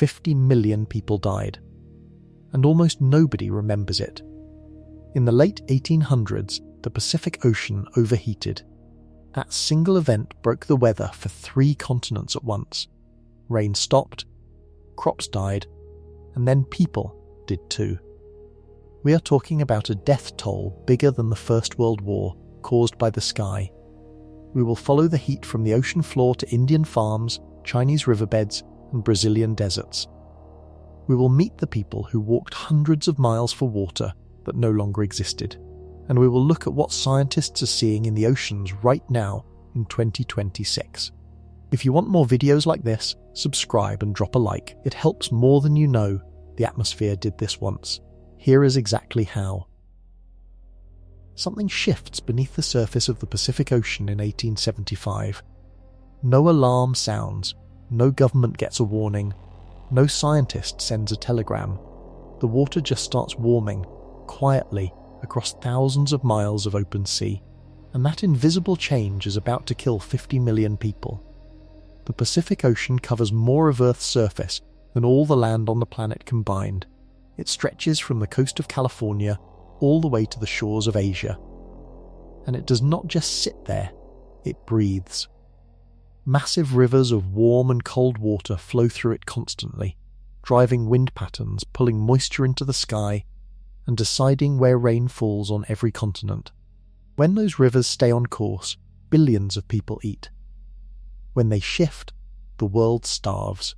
50 million people died. And almost nobody remembers it. In the late 1800s, the Pacific Ocean overheated. That single event broke the weather for 3 continents at once. Rain stopped, crops died, and then people did too. We are talking about a death toll bigger than the First World War caused by the sky. We will follow the heat from the ocean floor to Indian farms, Chinese riverbeds, and Brazilian deserts. We will meet the people who walked hundreds of miles for water that no longer existed, and we will look at what scientists are seeing in the oceans right now in 2026. If you want more videos like this, subscribe and drop a like. It helps more than you know. The atmosphere did this once. Here is exactly how. Something shifts beneath the surface of the Pacific Ocean in 1875. No alarm sounds, no government gets a warning, no scientist sends a telegram. The water just starts warming, quietly, across thousands of miles of open sea. And that invisible change is about to kill 50 million people. The Pacific Ocean covers more of Earth's surface than all the land on the planet combined. It stretches from the coast of California all the way to the shores of Asia. And it does not just sit there, it breathes. Massive rivers of warm and cold water flow through it constantly, driving wind patterns, pulling moisture into the sky, and deciding where rain falls on every continent. When those rivers stay on course, billions of people eat. When they shift, the world starves.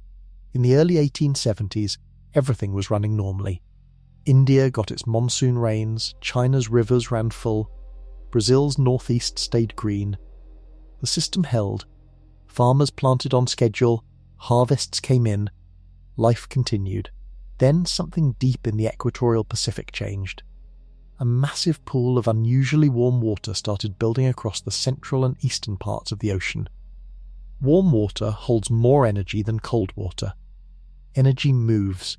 In the early 1870s, everything was running normally. India got its monsoon rains, China's rivers ran full, Brazil's northeast stayed green. The system held. Farmers planted on schedule, harvests came in, life continued. Then something deep in the equatorial Pacific changed. A massive pool of unusually warm water started building across the central and eastern parts of the ocean. Warm water holds more energy than cold water. Energy moves.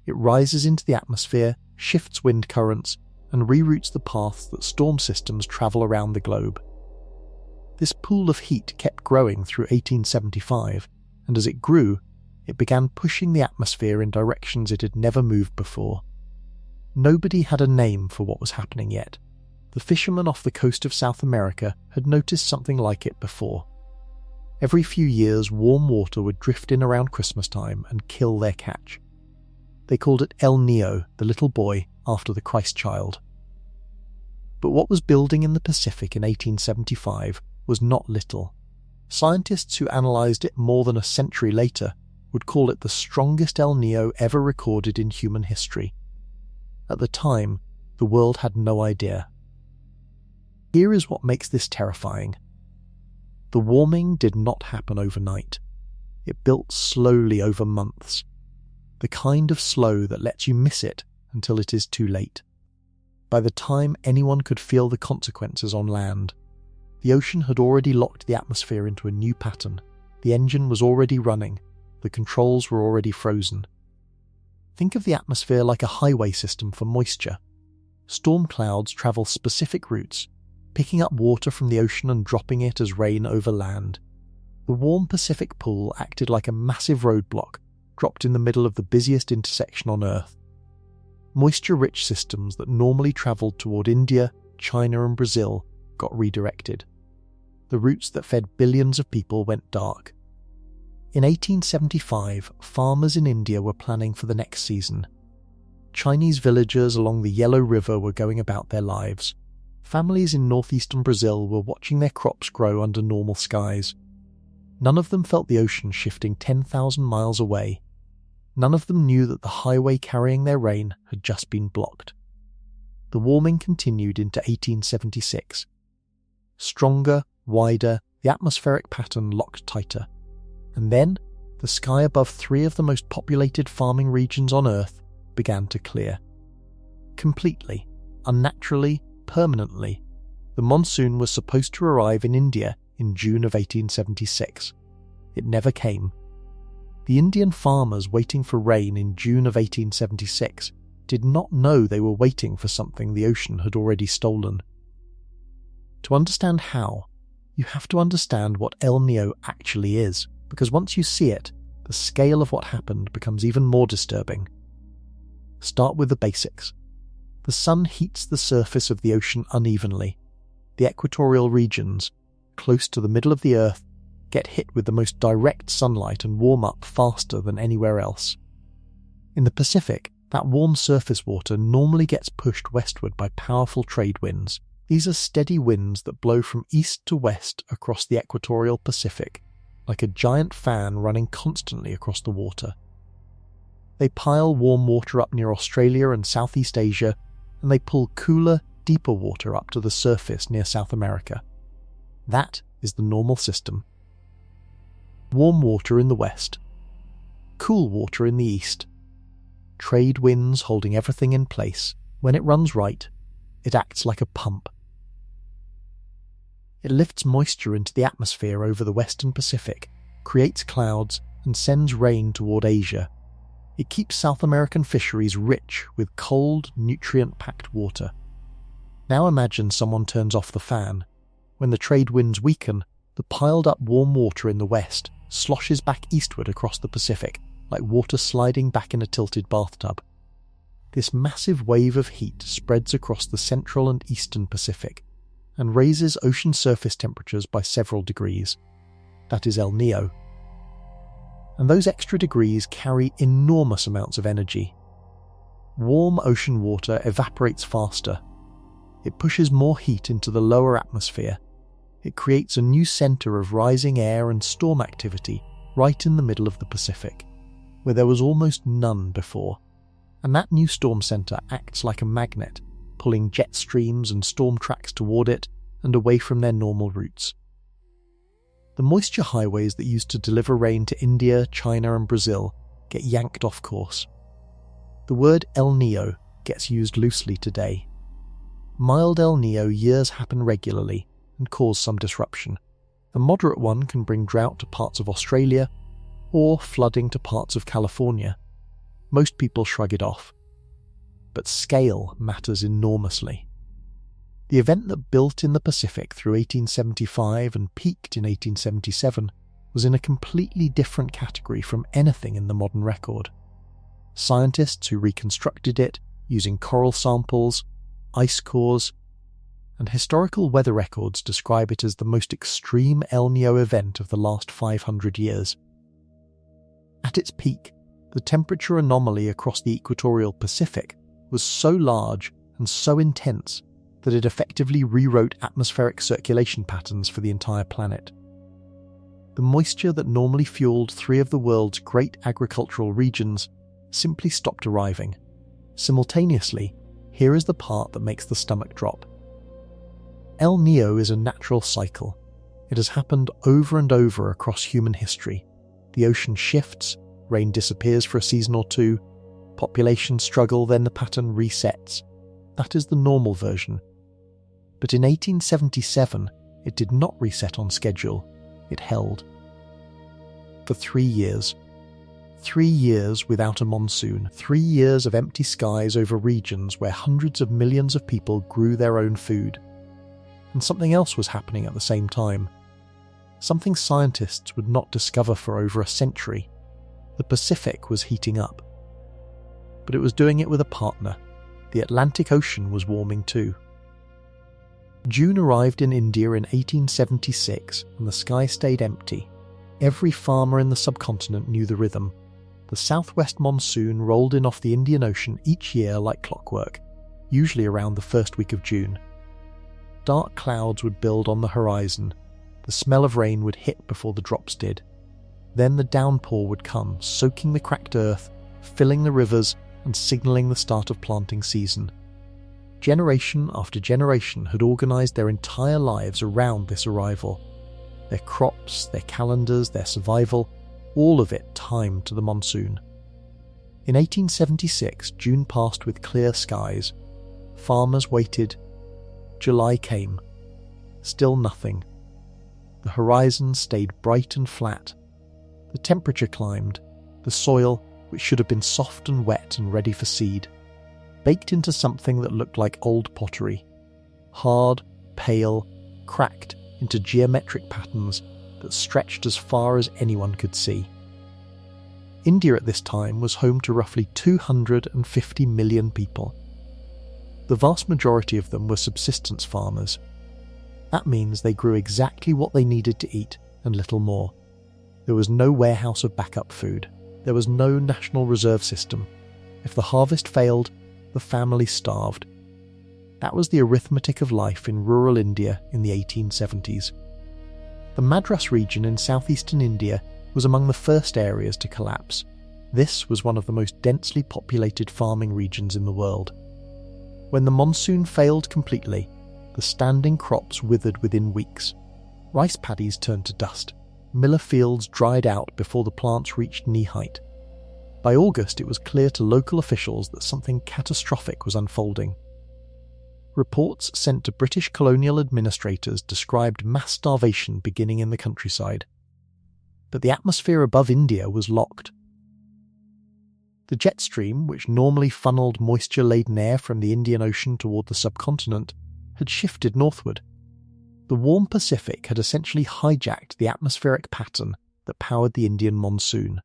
It rises into the atmosphere, shifts wind currents, and reroutes the paths that storm systems travel around the globe. This pool of heat kept growing through 1875, and as it grew, it began pushing the atmosphere in directions it had never moved before. Nobody had a name for what was happening yet. The fishermen off the coast of South America had noticed something like it before. Every few years, warm water would drift in around Christmas time and kill their catch. They called it El Nio, the little boy, after the Christ child. But what was building in the Pacific in 1875 was not little. Scientists who analysed it more than a century later would call it the strongest El Nio ever recorded in human history. At the time, the world had no idea. Here is what makes this terrifying. The warming did not happen overnight. It built slowly over months. The kind of slow that lets you miss it until it is too late. By the time anyone could feel the consequences on land, the ocean had already locked the atmosphere into a new pattern. The engine was already running. The controls were already frozen. Think of the atmosphere like a highway system for moisture. Storm clouds travel specific routes, picking up water from the ocean and dropping it as rain over land. The warm Pacific pool acted like a massive roadblock, dropped in the middle of the busiest intersection on Earth. Moisture-rich systems that normally travelled toward India, China and Brazil got redirected. The routes that fed billions of people went dark. In 1875, farmers in India were planning for the next season. Chinese villagers along the Yellow River were going about their lives. Families in northeastern Brazil were watching their crops grow under normal skies. None of them felt the ocean shifting 10,000 miles away. None of them knew that the highway carrying their rain had just been blocked. The warming continued into 1876. Stronger, wider, the atmospheric pattern locked tighter. And then, the sky above 3 of the most populated farming regions on Earth began to clear. Completely, unnaturally, permanently. The monsoon was supposed to arrive in India in June of 1876. It never came. The Indian farmers waiting for rain in June of 1876 did not know they were waiting for something the ocean had already stolen. To understand how, you have to understand what El Nio actually is, because once you see it, the scale of what happened becomes even more disturbing. Start with the basics. The sun heats the surface of the ocean unevenly. The equatorial regions, close to the middle of the Earth, get hit with the most direct sunlight and warm up faster than anywhere else. In the Pacific, that warm surface water normally gets pushed westward by powerful trade winds. These are steady winds that blow from east to west across the equatorial Pacific, like a giant fan running constantly across the water. They pile warm water up near Australia and Southeast Asia, and they pull cooler, deeper water up to the surface near South America. That is the normal system. Warm water in the west, cool water in the east. Trade winds holding everything in place. When it runs right, it acts like a pump. It lifts moisture into the atmosphere over the western Pacific, creates clouds, and sends rain toward Asia. It keeps South American fisheries rich with cold, nutrient-packed water. Now imagine someone turns off the fan. When the trade winds weaken, the piled-up warm water in the west sloshes back eastward across the Pacific, like water sliding back in a tilted bathtub. This massive wave of heat spreads across the central and eastern Pacific and raises ocean surface temperatures by several degrees. That is El Niño. And those extra degrees carry enormous amounts of energy. Warm ocean water evaporates faster. It pushes more heat into the lower atmosphere. It creates a new centre of rising air and storm activity right in the middle of the Pacific, where there was almost none before. And that new storm centre acts like a magnet, pulling jet streams and storm tracks toward it and away from their normal routes. The moisture highways that used to deliver rain to India, China and Brazil get yanked off course. The word El Niño gets used loosely today. Mild El Niño years happen regularly and cause some disruption. The moderate one can bring drought to parts of Australia or flooding to parts of California. Most people shrug it off. But scale matters enormously. The event that built in the Pacific through 1875 and peaked in 1877 was in a completely different category from anything in the modern record. Scientists who reconstructed it using coral samples, ice cores, and historical weather records describe it as the most extreme El Niño event of the last 500 years. At its peak, the temperature anomaly across the equatorial Pacific was so large and so intense that it effectively rewrote atmospheric circulation patterns for the entire planet. The moisture that normally fueled three of the world's great agricultural regions simply stopped arriving. Simultaneously, here is the part that makes the stomach drop. El Niño is a natural cycle. It has happened over and over across human history. The ocean shifts, rain disappears for a season or two, populations struggle, then the pattern resets. That is the normal version. But in 1877, it did not reset on schedule. It held. For 3 years. 3 years without a monsoon. 3 years of empty skies over regions where hundreds of millions of people grew their own food. And something else was happening at the same time. Something scientists would not discover for over a century. The Pacific was heating up. But it was doing it with a partner. The Atlantic Ocean was warming too. June arrived in India in 1876 and the sky stayed empty. Every farmer in the subcontinent knew the rhythm. The southwest monsoon rolled in off the Indian Ocean each year like clockwork, usually around the first week of June. Dark clouds would build on the horizon. The smell of rain would hit before the drops did. Then the downpour would come, soaking the cracked earth, filling the rivers, and signalling the start of planting season. Generation after generation had organised their entire lives around this arrival. Their crops, their calendars, their survival, all of it timed to the monsoon. In 1876, June passed with clear skies. Farmers waited. July came. Still nothing. The horizon stayed bright and flat. The temperature climbed. The soil, which should have been soft and wet and ready for seed, baked into something that looked like old pottery. Hard, pale, cracked into geometric patterns that stretched as far as anyone could see. India at this time was home to roughly 250 million people. The vast majority of them were subsistence farmers. That means they grew exactly what they needed to eat and little more. There was no warehouse of backup food. There was no national reserve system. If the harvest failed, the family starved. That was the arithmetic of life in rural India in the 1870s. The Madras region in southeastern India was among the first areas to collapse. This was one of the most densely populated farming regions in the world. When the monsoon failed completely, the standing crops withered within weeks. Rice paddies turned to dust. Miller fields dried out before the plants reached knee height. By August, it was clear to local officials that something catastrophic was unfolding. Reports sent to British colonial administrators described mass starvation beginning in the countryside. But the atmosphere above India was locked. The jet stream, which normally funneled moisture-laden air from the Indian Ocean toward the subcontinent, had shifted northward. The warm Pacific had essentially hijacked the atmospheric pattern that powered the Indian monsoon.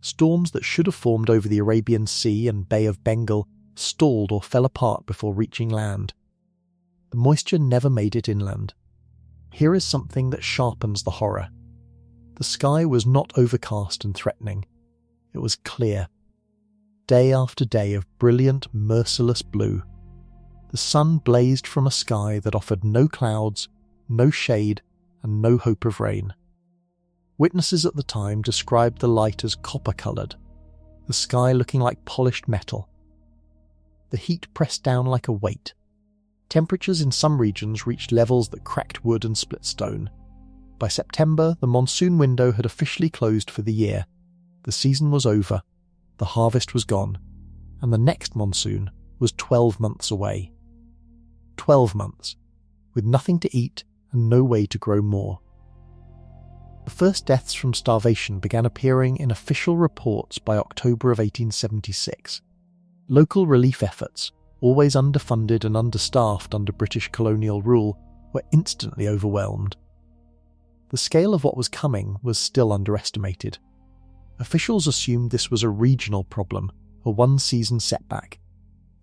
Storms that should have formed over the Arabian Sea and Bay of Bengal stalled or fell apart before reaching land. The moisture never made it inland. Here is something that sharpens the horror. The sky was not overcast and threatening. It was clear. Day after day of brilliant, merciless blue. The sun blazed from a sky that offered no clouds, no shade, and no hope of rain. Witnesses at the time described the light as copper-coloured, the sky looking like polished metal. The heat pressed down like a weight. Temperatures in some regions reached levels that cracked wood and split stone. By September, the monsoon window had officially closed for the year. The season was over, the harvest was gone, and the next monsoon was 12 months away. 12 months, with nothing to eat and no way to grow more. The first deaths from starvation began appearing in official reports by October of 1876. Local relief efforts, always underfunded and understaffed under British colonial rule, were instantly overwhelmed. The scale of what was coming was still underestimated. Officials assumed this was a regional problem, a one-season setback,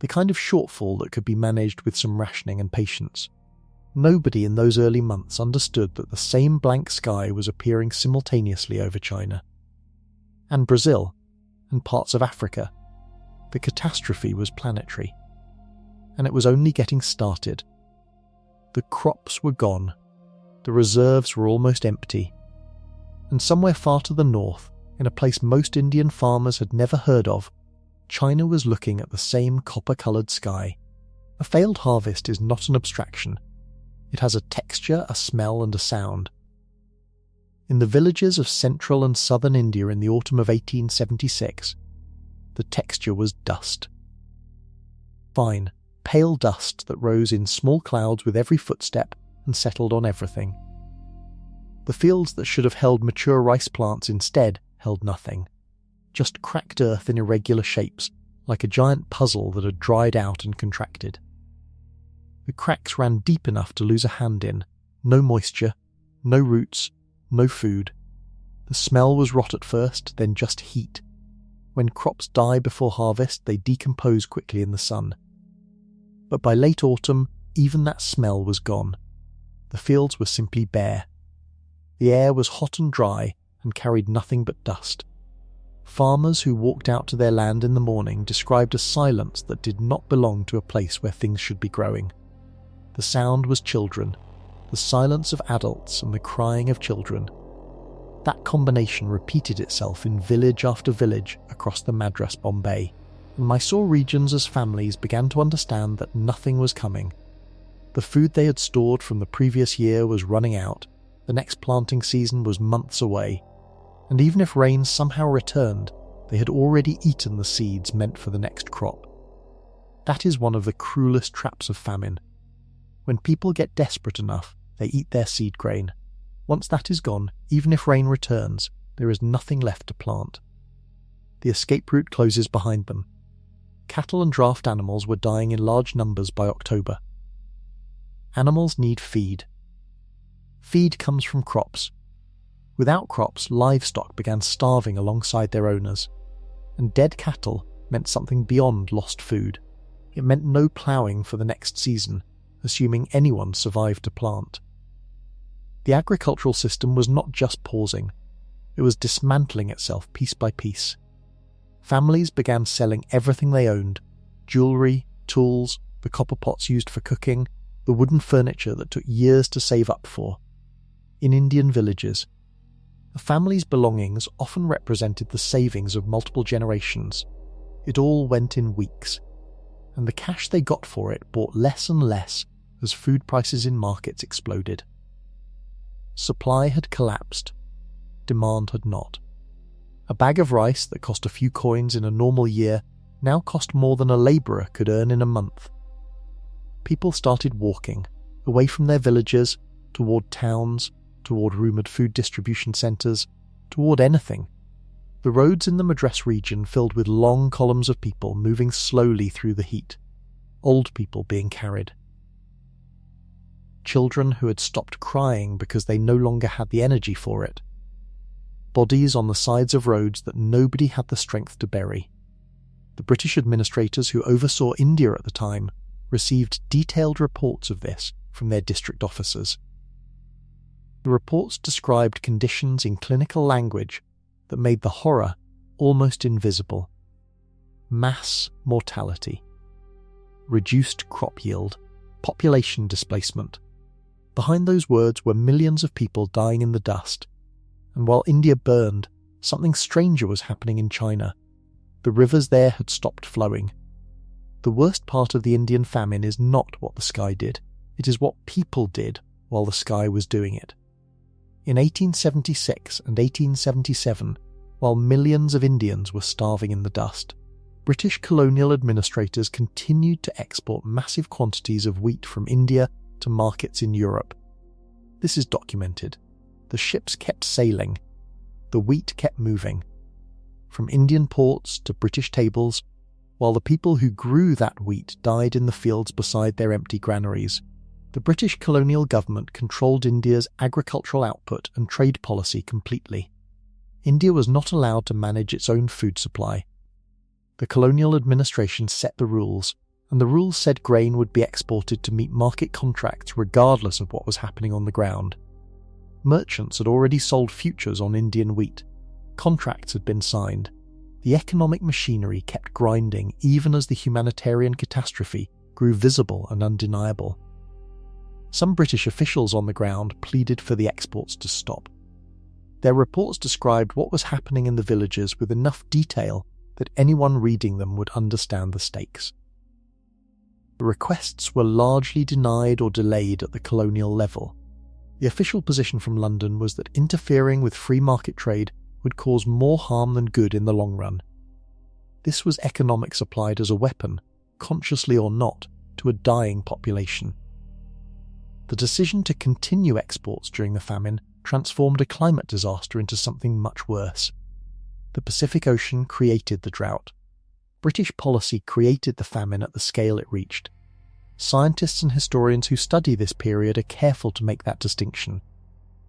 the kind of shortfall that could be managed with some rationing and patience. Nobody in those early months understood that the same blank sky was appearing simultaneously over China and Brazil and parts of Africa. The catastrophe was planetary, and it was only getting started. The crops were gone, the reserves were almost empty, and somewhere far to the north, in a place most Indian farmers had never heard of, China was looking at the same copper-coloured sky. A failed harvest is not an abstraction. It has a texture, a smell, and a sound. In the villages of central and southern India in the autumn of 1876, the texture was dust. Fine, pale dust that rose in small clouds with every footstep and settled on everything. The fields that should have held mature rice plants instead held nothing. Just cracked earth in irregular shapes, like a giant puzzle that had dried out and contracted. The cracks ran deep enough to lose a hand in. No moisture, no roots, no food. The smell was rot at first, then just heat. When crops die before harvest, they decompose quickly in the sun. But by late autumn, even that smell was gone. The fields were simply bare. The air was hot and dry and carried nothing but dust. Farmers who walked out to their land in the morning described a silence that did not belong to a place where things should be growing. The sound was children, the silence of adults and the crying of children. That combination repeated itself in village after village across the Madras Bombay, and Mysore regions as families began to understand that nothing was coming. The food they had stored from the previous year was running out, the next planting season was months away, and even if rain somehow returned, they had already eaten the seeds meant for the next crop. That is one of the cruelest traps of famine. When people get desperate enough, they eat their seed grain. Once that is gone, even if rain returns, there is nothing left to plant. The escape route closes behind them. Cattle and draft animals were dying in large numbers by October. Animals need feed. Feed comes from crops. Without crops, livestock began starving alongside their owners, and dead cattle meant something beyond lost food. It meant no ploughing for the next season, assuming anyone survived to plant. The agricultural system was not just pausing, it was dismantling itself piece by piece. Families began selling everything they owned: jewellery, tools, the copper pots used for cooking, the wooden furniture that took years to save up for. In Indian villages, a family's belongings often represented the savings of multiple generations. It all went in weeks, and the cash they got for it bought less and less as food prices in markets exploded. Supply had collapsed, demand had not. A bag of rice that cost a few coins in a normal year now cost more than a labourer could earn in a month. People started walking, away from their villages, toward towns, toward rumoured food distribution centres, toward anything. The roads in the Madras region filled with long columns of people moving slowly through the heat, old people being carried. Children who had stopped crying because they no longer had the energy for it. Bodies on the sides of roads that nobody had the strength to bury. The British administrators who oversaw India at the time received detailed reports of this from their district officers. The reports described conditions in clinical language that made the horror almost invisible. Mass mortality, reduced crop yield, population displacement. Behind those words were millions of people dying in the dust, and while India burned, something stranger was happening in China. The rivers there had stopped flowing. The worst part of the Indian famine is not what the sky did, it is what people did while the sky was doing it. In 1876 and 1877, while millions of Indians were starving in the dust, British colonial administrators continued to export massive quantities of wheat from India to markets in Europe. This is documented. The ships kept sailing. The wheat kept moving. From Indian ports to British tables, while the people who grew that wheat died in the fields beside their empty granaries, the British colonial government controlled India's agricultural output and trade policy completely. India was not allowed to manage its own food supply. The colonial administration set the rules, and the rules said grain would be exported to meet market contracts regardless of what was happening on the ground. Merchants had already sold futures on Indian wheat. Contracts had been signed. The economic machinery kept grinding even as the humanitarian catastrophe grew visible and undeniable. Some British officials on the ground pleaded for the exports to stop. Their reports described what was happening in the villages with enough detail that anyone reading them would understand the stakes. The requests were largely denied or delayed at the colonial level. The official position from London was that interfering with free market trade would cause more harm than good in the long run. This was economics applied as a weapon, consciously or not, to a dying population. The decision to continue exports during the famine transformed a climate disaster into something much worse. The Pacific Ocean created the drought. British policy created the famine at the scale it reached. Scientists and historians who study this period are careful to make that distinction.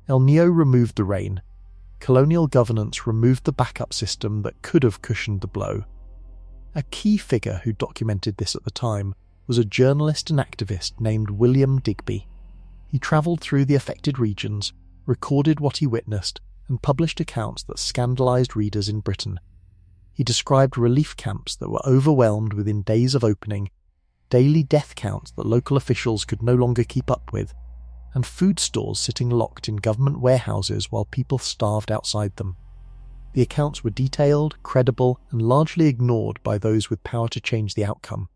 El Niño removed the rain. Colonial governance removed the backup system that could have cushioned the blow. A key figure who documented this at the time was a journalist and activist named William Digby. He travelled through the affected regions, recorded what he witnessed, and published accounts that scandalised readers in Britain. He described relief camps that were overwhelmed within days of opening, daily death counts that local officials could no longer keep up with, and food stores sitting locked in government warehouses while people starved outside them. The accounts were detailed, credible, and largely ignored by those with power to change the outcome.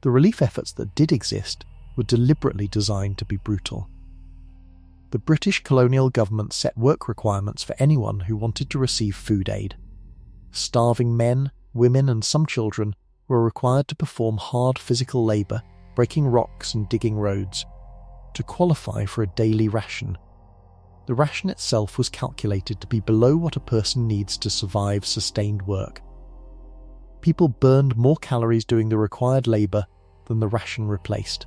The relief efforts that did exist were deliberately designed to be brutal. The British colonial government set work requirements for anyone who wanted to receive food aid. Starving men, women, and some children were required to perform hard physical labour, breaking rocks and digging roads, to qualify for a daily ration. The ration itself was calculated to be below what a person needs to survive sustained work. People burned more calories doing the required labour than the ration replaced.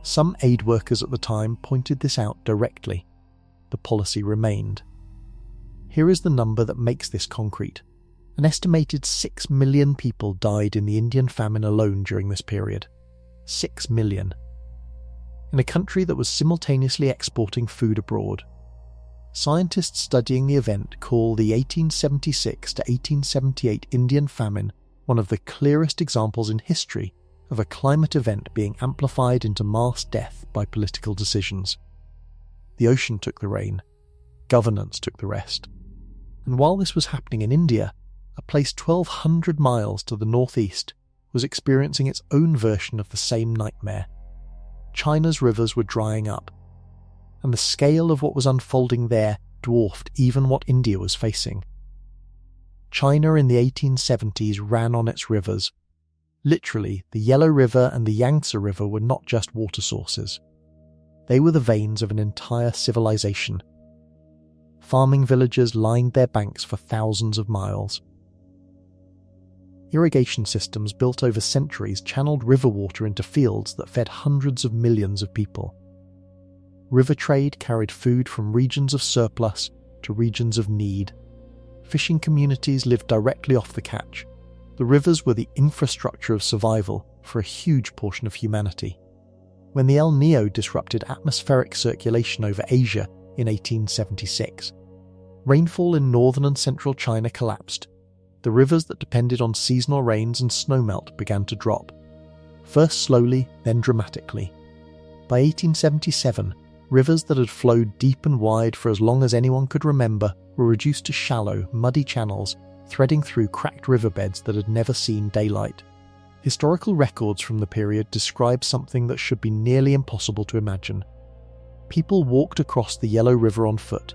Some aid workers at the time pointed this out directly. the policy remained. Here is the number that makes this concrete. An estimated 6 million people died in the Indian famine alone during this period. 6 million. In a country that was simultaneously exporting food abroad. Scientists studying the event call the 1876 to 1878 Indian famine one of the clearest examples in history of a climate event being amplified into mass death by political decisions. The ocean took the rain, governance took the rest. And while this was happening in India, a place 1,200 miles to the northeast was experiencing its own version of the same nightmare. China's rivers were drying up, and the scale of what was unfolding there dwarfed even what India was facing. China in the 1870s ran on its rivers. Literally, the Yellow River and the Yangtze River were not just water sources. They were the veins of an entire civilization. Farming villages lined their banks for thousands of miles. Irrigation systems built over centuries channeled river water into fields that fed hundreds of millions of people. River trade carried food from regions of surplus to regions of need. Fishing communities lived directly off the catch. The rivers were the infrastructure of survival for a huge portion of humanity. When the El Niño disrupted atmospheric circulation over Asia in 1876, rainfall in northern and central China collapsed. The rivers that depended on seasonal rains and snowmelt began to drop. First slowly, then dramatically. By 1877, rivers that had flowed deep and wide for as long as anyone could remember were reduced to shallow, muddy channels threading through cracked riverbeds that had never seen daylight. Historical records from the period describe something that should be nearly impossible to imagine. People walked across the Yellow River on foot.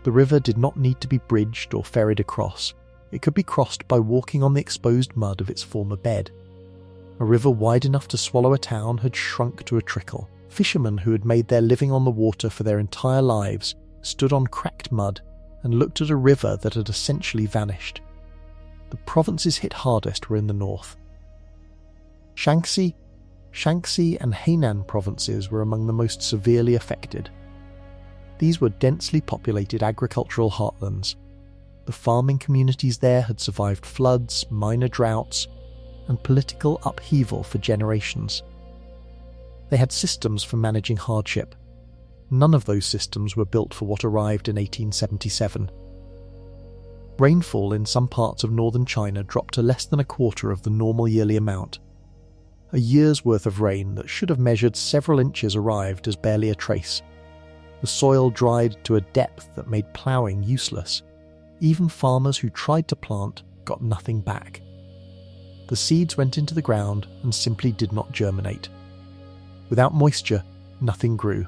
The river did not need to be bridged or ferried across. It could be crossed by walking on the exposed mud of its former bed. A river wide enough to swallow a town had shrunk to a trickle. Fishermen who had made their living on the water for their entire lives stood on cracked mud and looked at a river that had essentially vanished. The provinces hit hardest were in the north. Shaanxi and Hainan provinces were among the most severely affected. These were densely populated agricultural heartlands. The farming communities there had survived floods, minor droughts, and political upheaval for generations. They had systems for managing hardship. None of those systems were built for what arrived in 1877. Rainfall in some parts of northern China dropped to less than a quarter of the normal yearly amount. A year's worth of rain that should have measured several inches arrived as barely a trace. The soil dried to a depth that made ploughing useless. Even farmers who tried to plant got nothing back. The seeds went into the ground and simply did not germinate. Without moisture, nothing grew.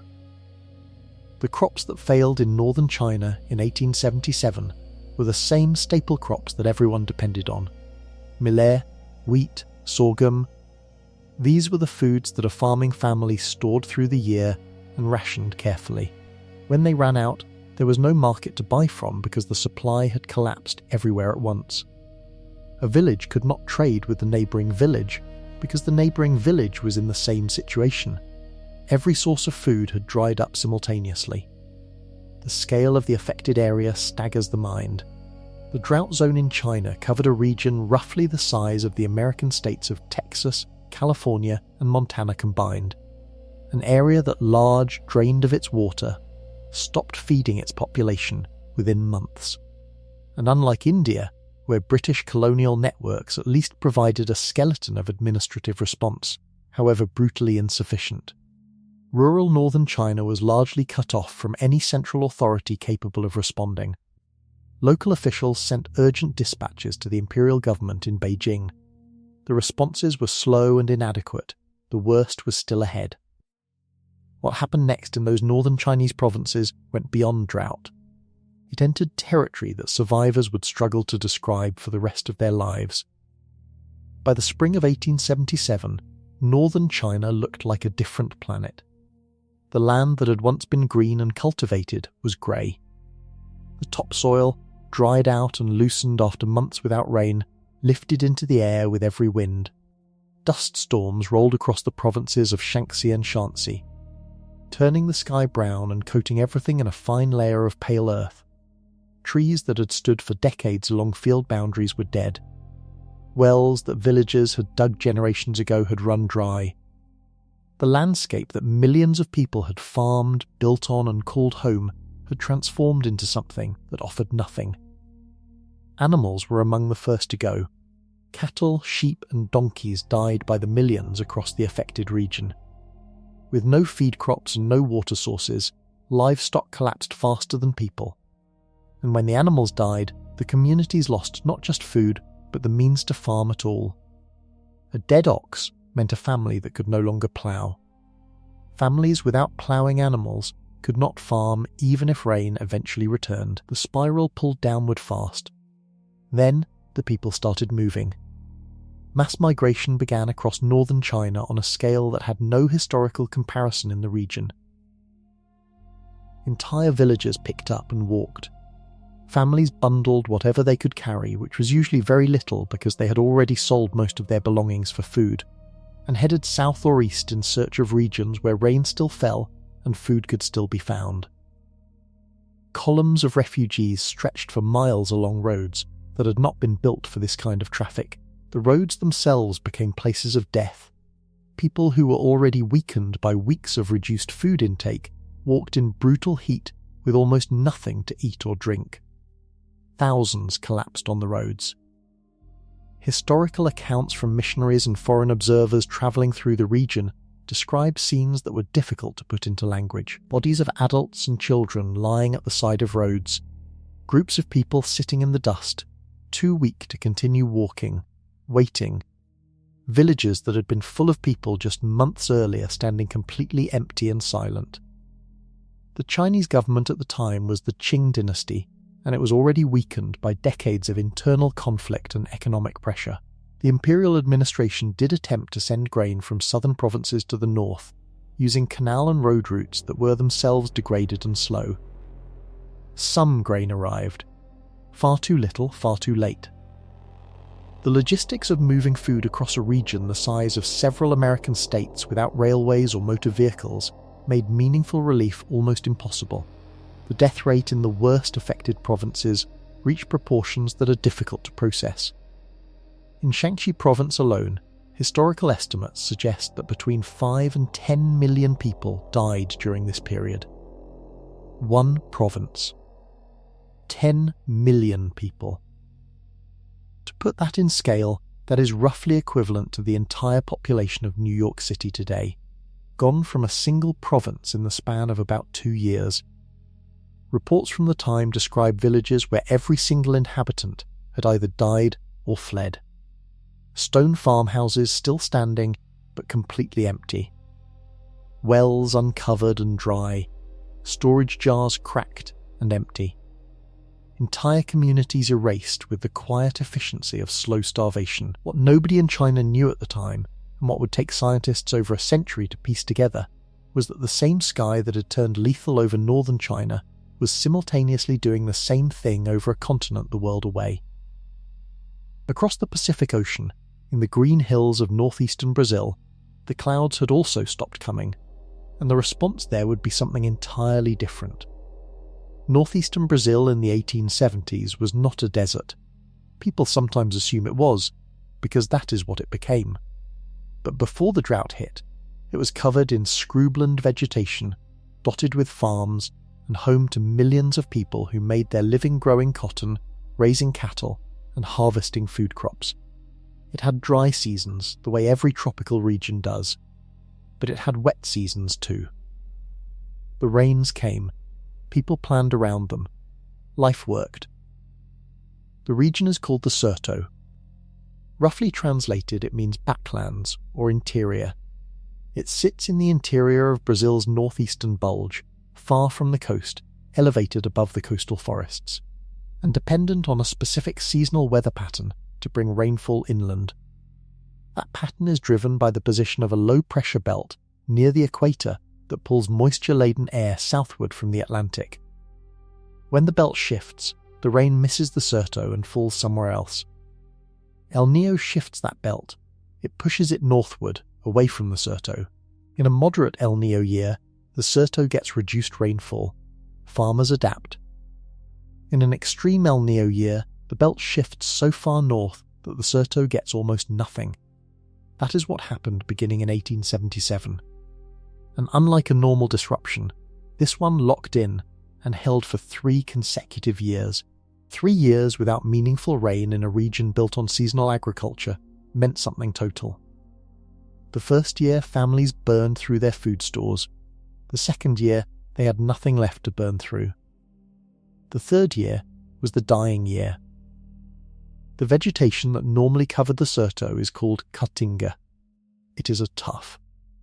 The crops that failed in northern China in 1877 were the same staple crops that everyone depended on. Millet, wheat, sorghum. These were the foods that a farming family stored through the year and rationed carefully. When they ran out, there was no market to buy from because the supply had collapsed everywhere at once. A village could not trade with the neighbouring village because the neighbouring village was in the same situation. Every source of food had dried up simultaneously. The scale of the affected area staggers the mind. The drought zone in China covered a region roughly the size of the American states of Texas, California, and Montana combined. An area that large, drained of its water, stopped feeding its population within months. And unlike India, where British colonial networks at least provided a skeleton of administrative response, however brutally insufficient, rural northern China was largely cut off from any central authority capable of responding. Local officials sent urgent dispatches to the imperial government in Beijing. The responses were slow and inadequate. The worst was still ahead. What happened next in those northern Chinese provinces went beyond drought. It entered territory that survivors would struggle to describe for the rest of their lives. By the spring of 1877, northern China looked like a different planet. The land that had once been green and cultivated was grey. The topsoil, dried out and loosened after months without rain, lifted into the air with every wind. Dust storms rolled across the provinces of Shaanxi and Shanxi. turning the sky brown and coating everything in a fine layer of pale earth. Trees that had stood for decades along field boundaries were dead. Wells that villagers had dug generations ago had run dry. The landscape that millions of people had farmed, built on and called home had transformed into something that offered nothing. Animals were among the first to go. Cattle, sheep and donkeys died by the millions across the affected region. With no feed crops and no water sources, livestock collapsed faster than people. And when the animals died, the communities lost not just food, but the means to farm at all. A dead ox meant a family that could no longer plough. Families without ploughing animals could not farm even if rain eventually returned. The spiral pulled downward fast. Then the people started moving. Mass migration began across northern China on a scale that had no historical comparison in the region. Entire villages picked up and walked. Families bundled whatever they could carry, which was usually very little because they had already sold most of their belongings for food, and headed south or east in search of regions where rain still fell and food could still be found. Columns of refugees stretched for miles along roads that had not been built for this kind of traffic. The roads themselves became places of death. People who were already weakened by weeks of reduced food intake walked in brutal heat with almost nothing to eat or drink. Thousands collapsed on the roads. Historical accounts from missionaries and foreign observers travelling through the region describe scenes that were difficult to put into language. Bodies of adults and children lying at the side of roads, groups of people sitting in the dust, too weak to continue walking, waiting, villages that had been full of people just months earlier standing completely empty and silent. The Chinese government at the time was the Qing dynasty, and it was already weakened by decades of internal conflict and economic pressure. The imperial administration did attempt to send grain from southern provinces to the north, using canal and road routes that were themselves degraded and slow. Some grain arrived. Far too little, far too late. The logistics of moving food across a region the size of several American states without railways or motor vehicles made meaningful relief almost impossible. The death rate in the worst affected provinces reached proportions that are difficult to process. In Shaanxi province alone, historical estimates suggest that between 5 and 10 million people died during this period. One province. 10 million people. To put that in scale, that is roughly equivalent to the entire population of New York City today, gone from a single province in the span of about 2 years. Reports from the time describe villages where every single inhabitant had either died or fled. Stone farmhouses still standing, but completely empty. Wells uncovered and dry. Storage jars cracked and empty. Entire communities erased with the quiet efficiency of slow starvation. What nobody in China knew at the time, and what would take scientists over a century to piece together, was that the same sky that had turned lethal over northern China was simultaneously doing the same thing over a continent the world away. Across the Pacific Ocean, in the green hills of northeastern Brazil, the clouds had also stopped coming, and the response there would be something entirely different. Northeastern Brazil in the 1870s was not a desert. People sometimes assume it was, because that is what it became. But before the drought hit, it was covered in scrubland vegetation, dotted with farms, and home to millions of people who made their living growing cotton, raising cattle, and harvesting food crops. It had dry seasons, the way every tropical region does, but it had wet seasons too. The rains came. People planned around them. Life worked. The region is called the Sertão. Roughly translated, it means backlands or interior. It sits in the interior of Brazil's northeastern bulge, far from the coast, elevated above the coastal forests, and dependent on a specific seasonal weather pattern to bring rainfall inland. That pattern is driven by the position of a low-pressure belt near the equator that pulls moisture-laden air southward from the Atlantic. When the belt shifts, the rain misses the Sertão and falls somewhere else. El Niño shifts that belt. It pushes it northward, away from the Sertão. In a moderate El Niño year, the Certo gets reduced rainfall. Farmers adapt. In an extreme El Niño year, the belt shifts so far north that the Certo gets almost nothing. That is what happened beginning in 1877. And unlike a normal disruption, this one locked in and held for 3 consecutive years. 3 years without meaningful rain in a region built on seasonal agriculture meant something total. The first year, families burned through their food stores. The second year, they had nothing left to burn through. The third year was the dying year. The vegetation that normally covered the Certo is called caatinga. It is a tough,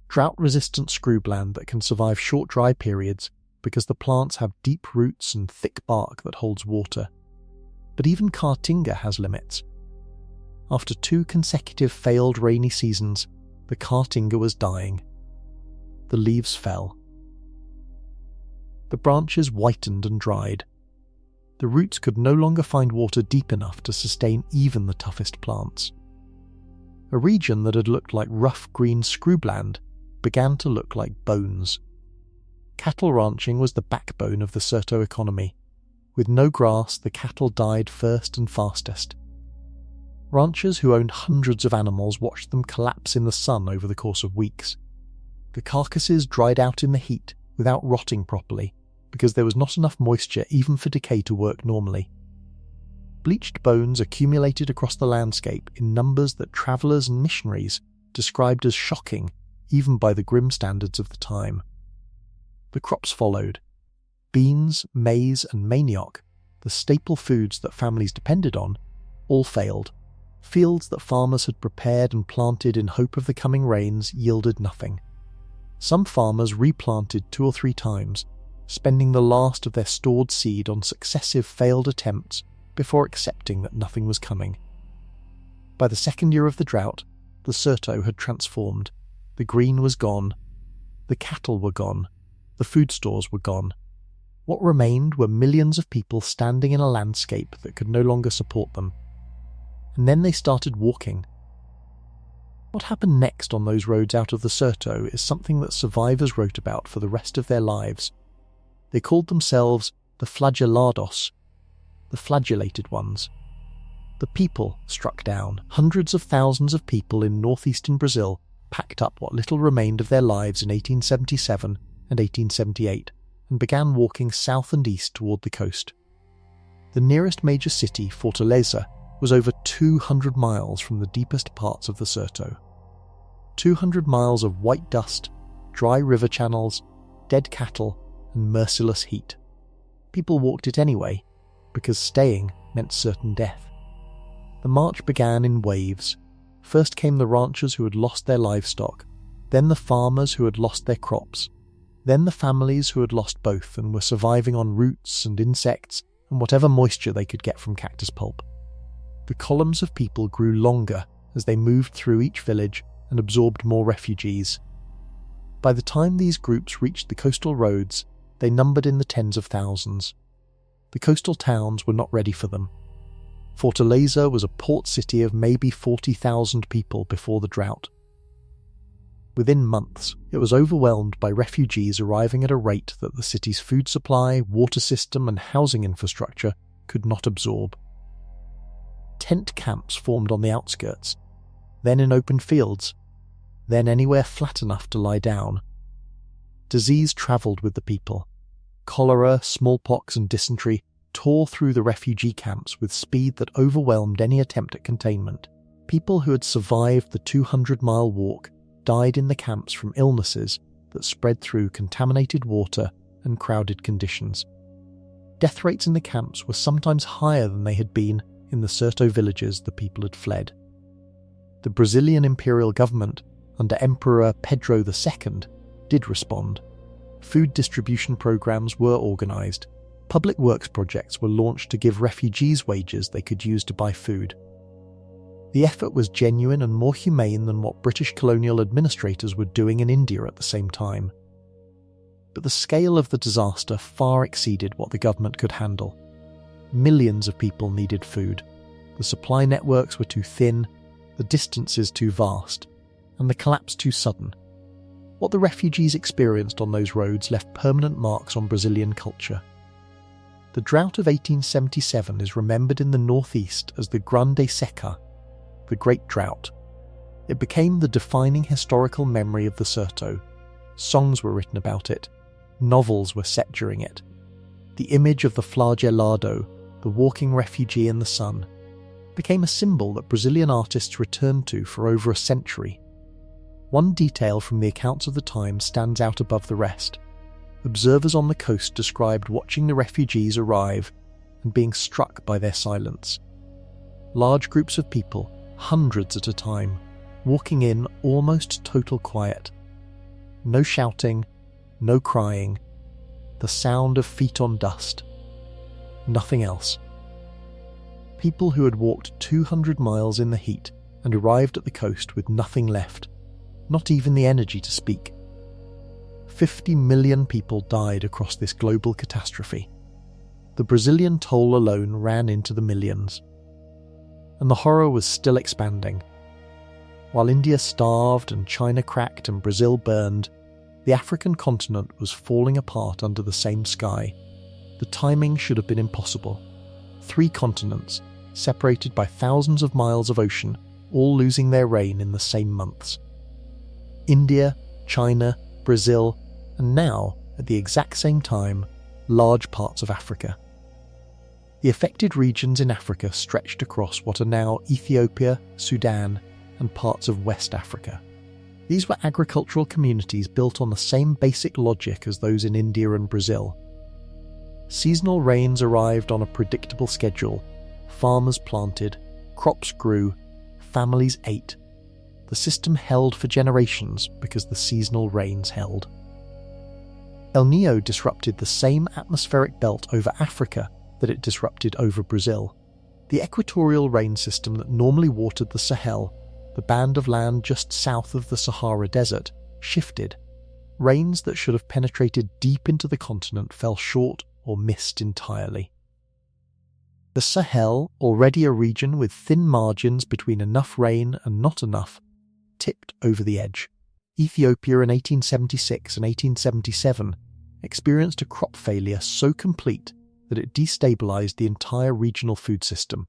drought-resistant scrubland that can survive short dry periods because the plants have deep roots and thick bark that holds water. But even caatinga has limits. After 2 consecutive failed rainy seasons, the caatinga was dying. The leaves fell. The branches whitened and dried. The roots could no longer find water deep enough to sustain even the toughest plants. A region that had looked like rough green scrubland began to look like bones. Cattle ranching was the backbone of the Certo economy. With no grass, the cattle died first and fastest. Ranchers who owned hundreds of animals watched them collapse in the sun over the course of weeks. The carcasses dried out in the heat without rotting properly, because there was not enough moisture even for decay to work normally. Bleached bones accumulated across the landscape in numbers that travellers and missionaries described as shocking, even by the grim standards of the time. The crops followed. Beans, maize and manioc, the staple foods that families depended on, all failed. Fields that farmers had prepared and planted in hope of the coming rains yielded nothing. Some farmers replanted 2 or 3 times, spending the last of their stored seed on successive failed attempts before accepting that nothing was coming. By the second year of the drought, the Certo had transformed. The green was gone. The cattle were gone. The food stores were gone. What remained were millions of people standing in a landscape that could no longer support them. And then they started walking. What happened next on those roads out of the Certo is something that survivors wrote about for the rest of their lives. They called themselves the flagellados, the flagellated ones. The people struck down. Hundreds of thousands of people in northeastern Brazil packed up what little remained of their lives in 1877 and 1878 and began walking south and east toward the coast. The nearest major city, Fortaleza, was over 200 miles from the deepest parts of the Certo. 200 miles of white dust, dry river channels, dead cattle, and merciless heat. People walked it anyway, because staying meant certain death. The march began in waves. First came the ranchers who had lost their livestock, then the farmers who had lost their crops, then the families who had lost both and were surviving on roots and insects and whatever moisture they could get from cactus pulp. The columns of people grew longer as they moved through each village and absorbed more refugees. By the time these groups reached the coastal roads, they numbered in the tens of thousands. The coastal towns were not ready for them. Fortaleza was a port city of maybe 40,000 people before the drought. Within months, it was overwhelmed by refugees arriving at a rate that the city's food supply, water system and housing infrastructure could not absorb. Tent camps formed on the outskirts, then in open fields, then anywhere flat enough to lie down. Disease travelled with the people. Cholera, smallpox and dysentery tore through the refugee camps with speed that overwhelmed any attempt at containment. People who had survived the 200-mile walk died in the camps from illnesses that spread through contaminated water and crowded conditions. Death rates in the camps were sometimes higher than they had been in the Certo villages the people had fled. The Brazilian imperial government, under Emperor Pedro II, did respond. Food distribution programs were organised. Public works projects were launched to give refugees wages they could use to buy food. The effort was genuine and more humane than what British colonial administrators were doing in India at the same time. But the scale of the disaster far exceeded what the government could handle. Millions of people needed food. The supply networks were too thin, the distances too vast, and the collapse too sudden. What the refugees experienced on those roads left permanent marks on Brazilian culture. The drought of 1877 is remembered in the northeast as the Grande Seca, the Great Drought. It became the defining historical memory of the Sertão. Songs were written about it, novels were set during it. The image of the flagelado, the walking refugee in the sun, became a symbol that Brazilian artists returned to for over a century. One detail from the accounts of the time stands out above the rest. Observers on the coast described watching the refugees arrive and being struck by their silence. Large groups of people, hundreds at a time, walking in almost total quiet. No shouting, no crying, the sound of feet on dust. Nothing else. People who had walked 200 miles in the heat and arrived at the coast with nothing left, not even the energy to speak. 50 million people died across this global catastrophe. The Brazilian toll alone ran into the millions. And the horror was still expanding. While India starved and China cracked and Brazil burned, the African continent was falling apart under the same sky. The timing should have been impossible. 3 continents, separated by thousands of miles of ocean, all losing their rain in the same months. India, China, Brazil, and now, at the exact same time, large parts of Africa. The affected regions in Africa stretched across what are now Ethiopia, Sudan, and parts of West Africa. These were agricultural communities built on the same basic logic as those in India and Brazil. Seasonal rains arrived on a predictable schedule, farmers planted, crops grew, families ate. The system held for generations because the seasonal rains held. El Niño disrupted the same atmospheric belt over Africa that it disrupted over Brazil. The equatorial rain system that normally watered the Sahel, the band of land just south of the Sahara Desert, shifted. Rains that should have penetrated deep into the continent fell short or missed entirely. The Sahel, already a region with thin margins between enough rain and not enough, tipped over the edge. Ethiopia in 1876 and 1877 experienced a crop failure so complete that it destabilized the entire regional food system.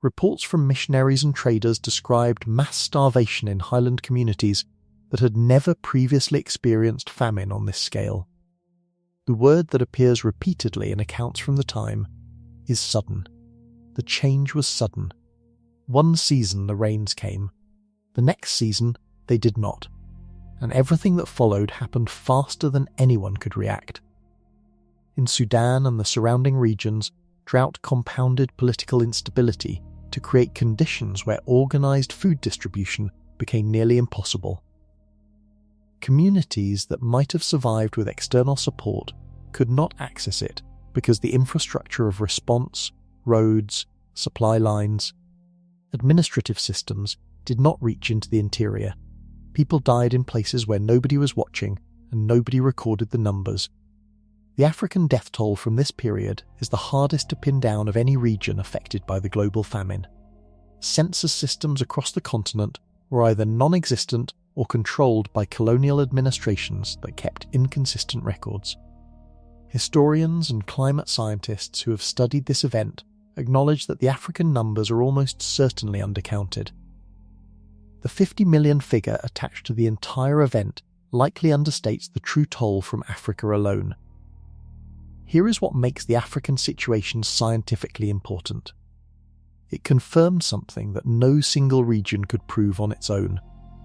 Reports from missionaries and traders described mass starvation in highland communities that had never previously experienced famine on this scale. The word that appears repeatedly in accounts from the time is sudden. The change was sudden. One season the rains came. The next season they did not. And everything that followed happened faster than anyone could react. In Sudan and the surrounding regions, drought compounded political instability to create conditions where organised food distribution became nearly impossible. Communities that might have survived with external support could not access it because the infrastructure of response, roads, supply lines, administrative systems did not reach into the interior. People died in places where nobody was watching and nobody recorded the numbers. The African death toll from this period is the hardest to pin down of any region affected by the global famine. Census systems across the continent were either non-existent or controlled by colonial administrations that kept inconsistent records. Historians and climate scientists who have studied this event acknowledge that the African numbers are almost certainly undercounted. The 50 million figure attached to the entire event likely understates the true toll from Africa alone. Here is what makes the African situation scientifically important. It confirmed something that no single region could prove on its own.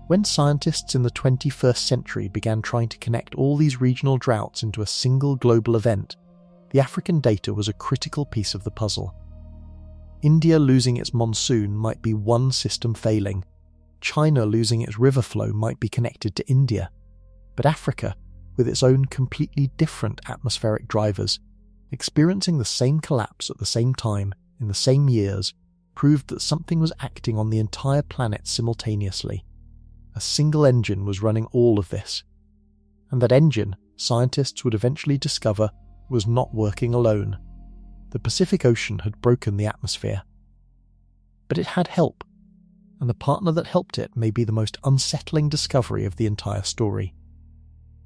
When scientists in the 21st century began trying to connect all these regional droughts into a single global event, the African data was a critical piece of the puzzle. India losing its monsoon might be one system failing. China losing its river flow might be connected to India. But Africa, with its own completely different atmospheric drivers, experiencing the same collapse at the same time, in the same years, proved that something was acting on the entire planet simultaneously. A single engine was running all of this. And that engine, scientists would eventually discover, was not working alone. The Pacific Ocean had broken the atmosphere. But it had help. and the partner that helped it may be the most unsettling discovery of the entire story.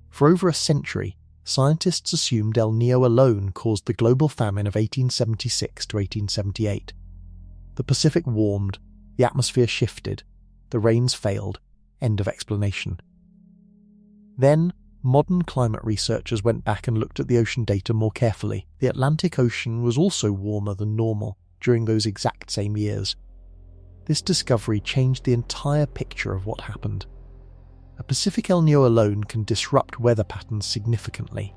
For over a century, scientists assumed El Niño alone caused the global famine of 1876 to 1878. The Pacific warmed, the atmosphere shifted, the rains failed, end of explanation. Then, modern climate researchers went back and looked at the ocean data more carefully. The Atlantic Ocean was also warmer than normal during those exact same years. This discovery changed the entire picture of what happened. A Pacific El Niño alone can disrupt weather patterns significantly.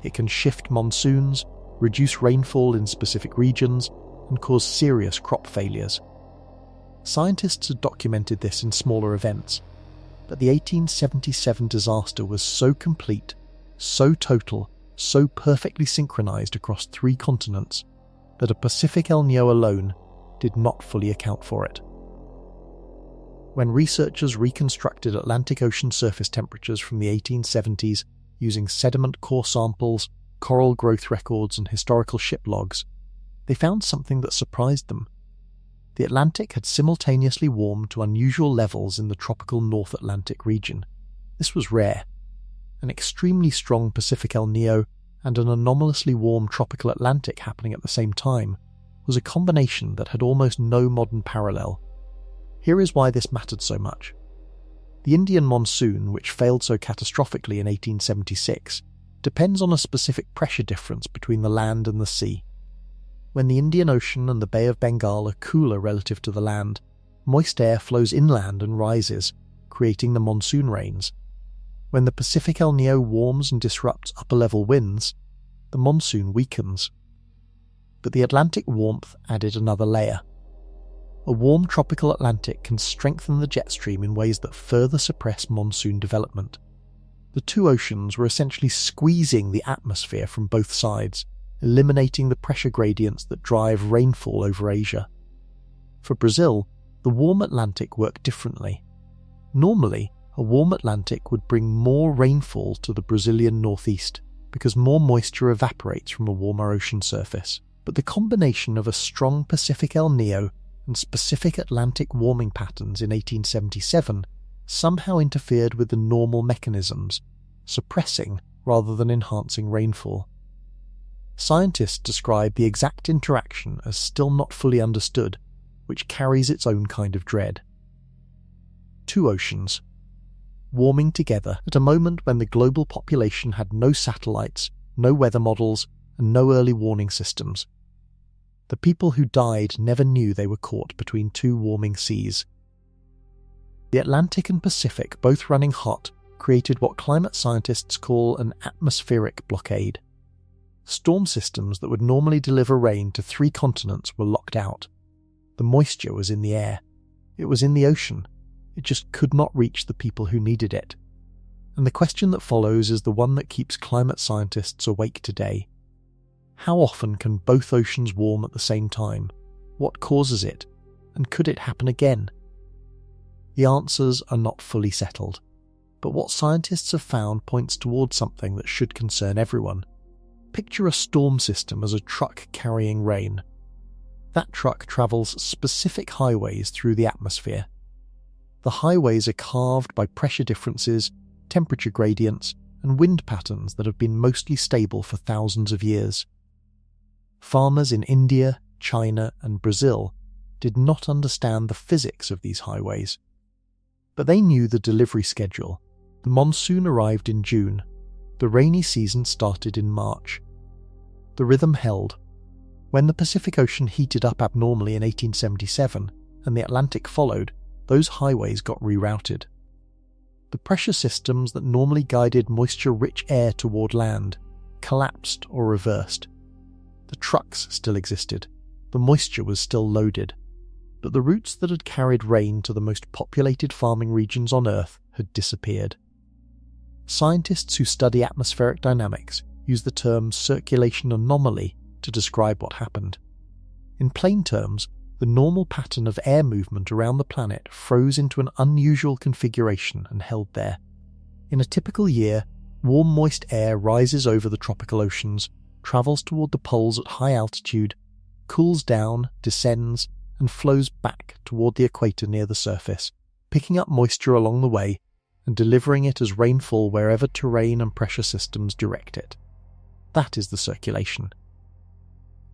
It can shift monsoons, reduce rainfall in specific regions, and cause serious crop failures. Scientists had documented this in smaller events, but the 1877 disaster was so complete, so total, so perfectly synchronized across 3 continents that a Pacific El Niño alone did not fully account for it. When researchers reconstructed Atlantic Ocean surface temperatures from the 1870s using sediment core samples, coral growth records, and historical ship logs, they found something that surprised them. The Atlantic had simultaneously warmed to unusual levels in the tropical North Atlantic region. This was rare. An extremely strong Pacific El Niño and an anomalously warm tropical Atlantic happening at the same time was a combination that had almost no modern parallel. Here is why this mattered so much. The Indian monsoon, which failed so catastrophically in 1876, depends on a specific pressure difference between the land and the sea. When the Indian Ocean and the Bay of Bengal are cooler relative to the land, moist air flows inland and rises, creating the monsoon rains. When the Pacific El Niño warms and disrupts upper-level winds, the monsoon weakens. But the Atlantic warmth added another layer. A warm tropical Atlantic can strengthen the jet stream in ways that further suppress monsoon development. The 2 oceans were essentially squeezing the atmosphere from both sides, eliminating the pressure gradients that drive rainfall over Asia. For Brazil, the warm Atlantic worked differently. Normally, a warm Atlantic would bring more rainfall to the Brazilian northeast because more moisture evaporates from a warmer ocean surface. But the combination of a strong Pacific El Niño and specific Atlantic warming patterns in 1877 somehow interfered with the normal mechanisms, suppressing rather than enhancing rainfall. Scientists describe the exact interaction as still not fully understood, which carries its own kind of dread. 2 oceans, warming together at a moment when the global population had no satellites, no weather models, and no early warning systems. The people who died never knew they were caught between 2 warming seas. The Atlantic and Pacific, both running hot, created what climate scientists call an atmospheric blockade. Storm systems that would normally deliver rain to 3 continents were locked out. The moisture was in the air. It was in the ocean. It just could not reach the people who needed it. And the question that follows is the one that keeps climate scientists awake today. How often can both oceans warm at the same time? What causes it? And could it happen again? The answers are not fully settled, but what scientists have found points towards something that should concern everyone. Picture a storm system as a truck carrying rain. That truck travels specific highways through the atmosphere. The highways are carved by pressure differences, temperature gradients, and wind patterns that have been mostly stable for thousands of years. Farmers in India, China, and Brazil did not understand the physics of these highways. But they knew the delivery schedule. The monsoon arrived in June. The rainy season started in March. The rhythm held. When the Pacific Ocean heated up abnormally in 1877 and the Atlantic followed, those highways got rerouted. The pressure systems that normally guided moisture-rich air toward land collapsed or reversed. The trucks still existed. The moisture was still loaded. But the routes that had carried rain to the most populated farming regions on Earth had disappeared. Scientists who study atmospheric dynamics use the term circulation anomaly to describe what happened. In plain terms, the normal pattern of air movement around the planet froze into an unusual configuration and held there. In a typical year, warm moist air rises over the tropical oceans, travels toward the poles at high altitude, cools down, descends, and flows back toward the equator near the surface, picking up moisture along the way and delivering it as rainfall wherever terrain and pressure systems direct it. That is the circulation.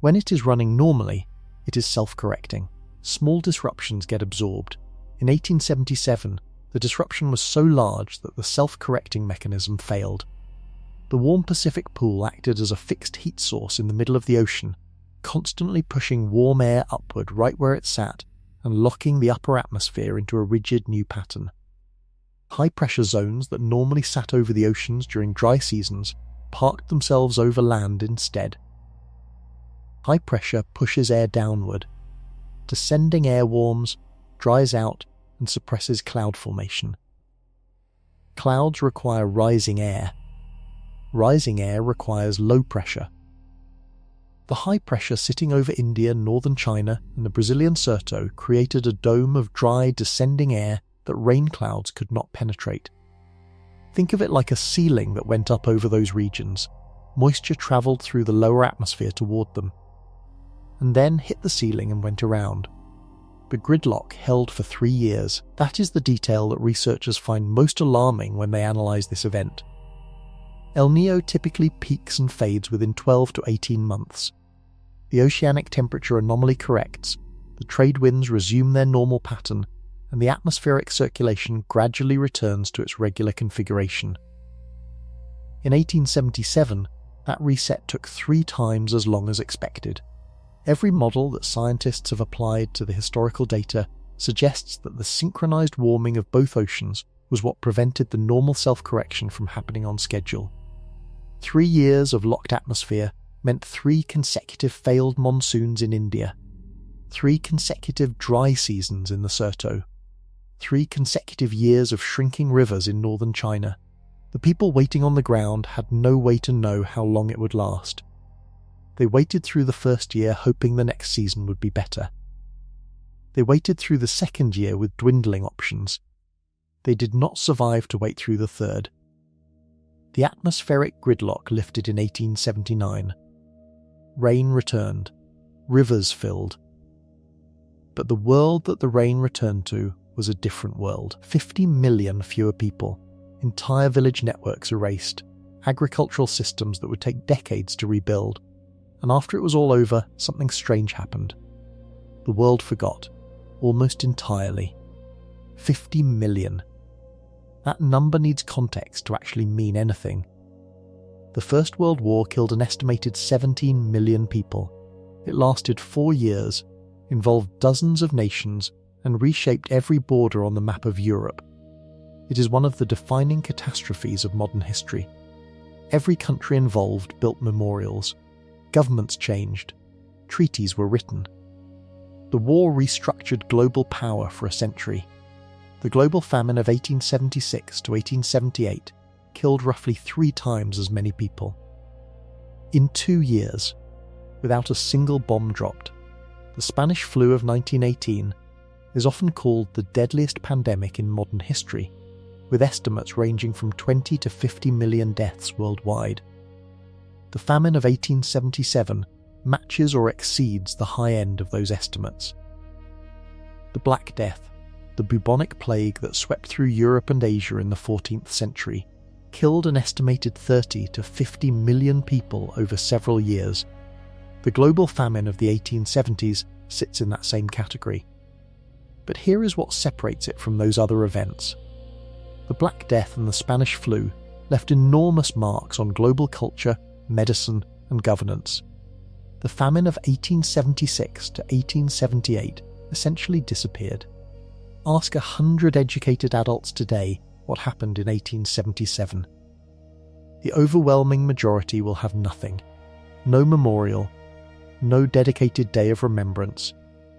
When it is running normally, it is self-correcting. Small disruptions get absorbed. In 1877, the disruption was so large that the self-correcting mechanism failed. The warm Pacific pool acted as a fixed heat source in the middle of the ocean, constantly pushing warm air upward right where it sat and locking the upper atmosphere into a rigid new pattern. High-pressure zones that normally sat over the oceans during dry seasons parked themselves over land instead. High pressure pushes air downward. Descending air warms, dries out, and suppresses cloud formation. Clouds require rising air. Rising air requires low pressure. The high pressure sitting over India, northern China, and the Brazilian Sertão created a dome of dry, descending air that rain clouds could not penetrate. Think of it like a ceiling that went up over those regions. Moisture travelled through the lower atmosphere toward them, and then hit the ceiling and went around. The gridlock held for 3 years. That is the detail that researchers find most alarming when they analyse this event. El Niño typically peaks and fades within 12 to 18 months. The oceanic temperature anomaly corrects, the trade winds resume their normal pattern, and the atmospheric circulation gradually returns to its regular configuration. In 1877, that reset took 3 times as long as expected. Every model that scientists have applied to the historical data suggests that the synchronized warming of both oceans was what prevented the normal self-correction from happening on schedule. 3 years of locked atmosphere meant 3 consecutive failed monsoons in India, 3 consecutive dry seasons in the Sertão, 3 consecutive years of shrinking rivers in northern China. The people waiting on the ground had no way to know how long it would last. They waited through the first year hoping the next season would be better. They waited through the second year with dwindling options. They did not survive to wait through the third. The atmospheric gridlock lifted in 1879. Rain returned. Rivers filled. But the world that the rain returned to was a different world. 50 million fewer people, entire village networks erased, agricultural systems that would take decades to rebuild. And after it was all over, something strange happened. The world forgot, almost entirely. 50 million. That number needs context to actually mean anything. The First World War killed an estimated 17 million people. It lasted 4 years, involved dozens of nations, and reshaped every border on the map of Europe. It is one of the defining catastrophes of modern history. Every country involved built memorials. Governments changed. Treaties were written. The war restructured global power for a century. The global famine of 1876 to 1878 killed roughly 3 times as many people. In 2 years, without a single bomb dropped, the Spanish flu of 1918 is often called the deadliest pandemic in modern history, with estimates ranging from 20 to 50 million deaths worldwide. The famine of 1877 matches or exceeds the high end of those estimates. The Black Death, the bubonic plague that swept through Europe and Asia in the 14th century, killed an estimated 30 to 50 million people over several years. The global famine of the 1870s sits in that same category. But here is what separates it from those other events. The Black Death and the Spanish flu left enormous marks on global culture, medicine, and governance. The famine of 1876 to 1878 essentially disappeared. Ask 100 educated adults today what happened in 1877. The overwhelming majority will have nothing. No memorial, no dedicated day of remembrance,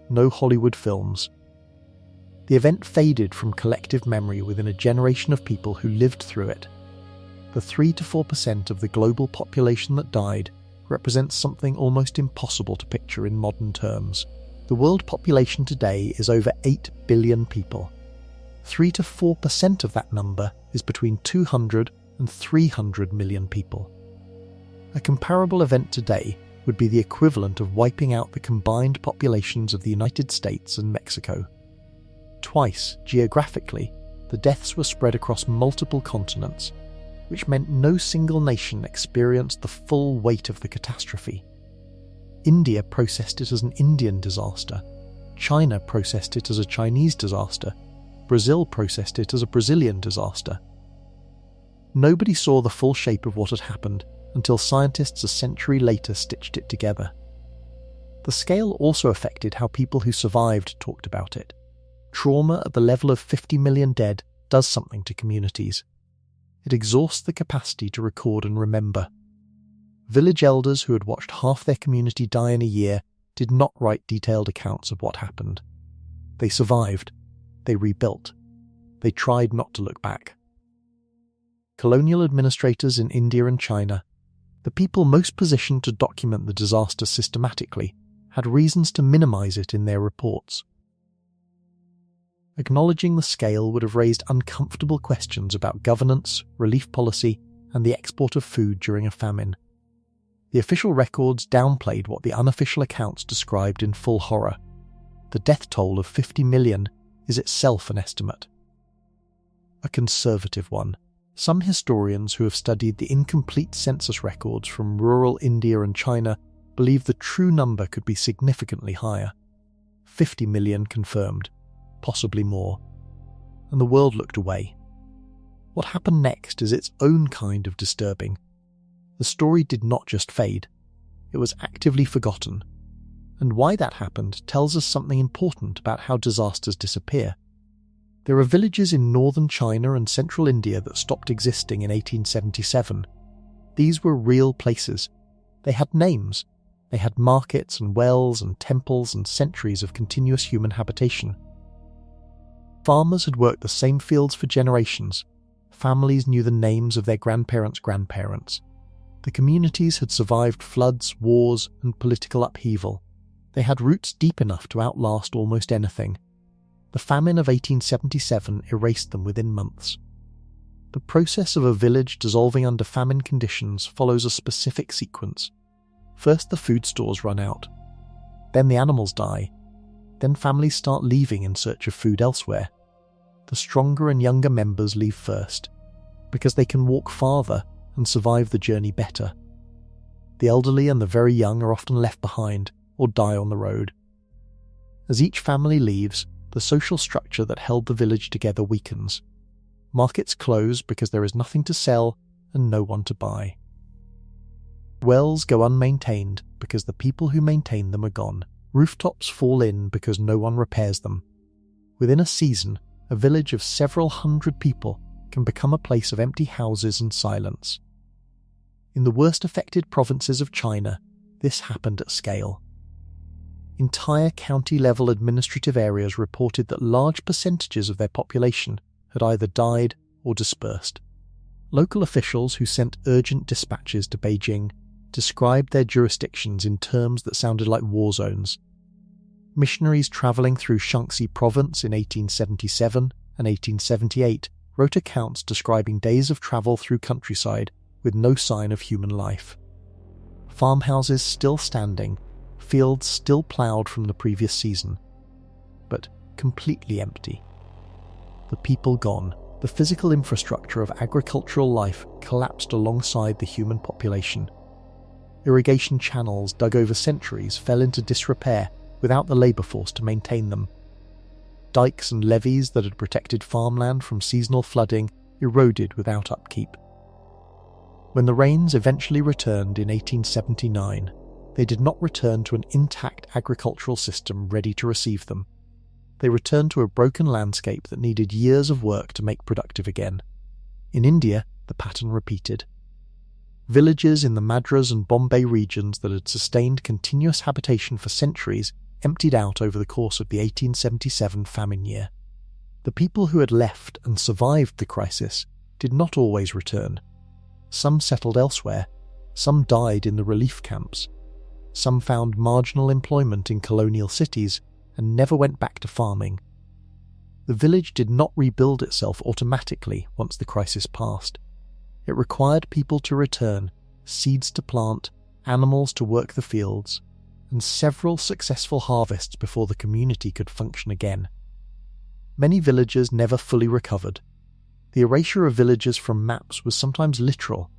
no Hollywood films. The event faded from collective memory within a generation of people who lived through it. The 3 to 4% of the global population that died represents something almost impossible to picture in modern terms. The world population today is over 8 billion people. 3 to 4% of that number is between 200 and 300 million people. A comparable event today would be the equivalent of wiping out the combined populations of the United States and Mexico. Twice, geographically, the deaths were spread across multiple continents, which meant no single nation experienced the full weight of the catastrophe. India processed it as an Indian disaster, China processed it as a Chinese disaster, Brazil processed it as a Brazilian disaster. Nobody saw the full shape of what had happened until scientists a century later stitched it together. The scale also affected how people who survived talked about it. Trauma at the level of 50 million dead does something to communities. It exhausts the capacity to record and remember. Village elders who had watched half their community die in a year did not write detailed accounts of what happened. They survived. They rebuilt. They tried not to look back. Colonial administrators in India and China, the people most positioned to document the disaster systematically, had reasons to minimize it in their reports. Acknowledging the scale would have raised uncomfortable questions about governance, relief policy, and the export of food during a famine. The official records downplayed what the unofficial accounts described in full horror. The death toll of 50 million is itself an estimate. A conservative one. Some historians who have studied the incomplete census records from rural India and China believe the true number could be significantly higher. 50 million confirmed, possibly more. And the world looked away. What happened next is its own kind of disturbing. The story did not just fade. It was actively forgotten. And why that happened tells us something important about how disasters disappear. There are villages in northern China and central India that stopped existing in 1877. These were real places. They had names. They had markets and wells and temples and centuries of continuous human habitation. Farmers had worked the same fields for generations. Families knew the names of their grandparents' grandparents. The communities had survived floods, wars, and political upheaval. They had roots deep enough to outlast almost anything. The famine of 1877 erased them within months. The process of a village dissolving under famine conditions follows a specific sequence. First, the food stores run out. Then the animals die. Then families start leaving in search of food elsewhere. The stronger and younger members leave first, because they can walk farther and survive the journey better. The elderly and the very young are often left behind or die on the road. As each family leaves, the social structure that held the village together weakens. Markets close because there is nothing to sell and no one to buy. Wells go unmaintained because the people who maintain them are gone. Rooftops fall in because no one repairs them. Within a season, a village of several hundred people can become a place of empty houses and silence. In the worst affected provinces of China, this happened at scale. Entire county-level administrative areas reported that large percentages of their population had either died or dispersed. Local officials who sent urgent dispatches to Beijing described their jurisdictions in terms that sounded like war zones. Missionaries travelling through Shaanxi province in 1877 and 1878 wrote accounts describing days of travel through countryside with no sign of human life. Farmhouses still standing, fields still ploughed from the previous season, but completely empty. The people gone, the physical infrastructure of agricultural life collapsed alongside the human population. Irrigation channels dug over centuries fell into disrepair without the labour force to maintain them. Dikes and levees that had protected farmland from seasonal flooding eroded without upkeep. When the rains eventually returned in 1879, they did not return to an intact agricultural system ready to receive them. They returned to a broken landscape that needed years of work to make productive again. In India, the pattern repeated. Villages in the Madras and Bombay regions that had sustained continuous habitation for centuries emptied out over the course of the 1877 famine year. The people who had left and survived the crisis did not always return. Some settled elsewhere, some died in the relief camps. Some found marginal employment in colonial cities and never went back to farming. The village did not rebuild itself automatically once the crisis passed. It required people to return, seeds to plant, animals to work the fields, and several successful harvests before the community could function again. Many villagers never fully recovered. The erasure of villages from maps was sometimes literal.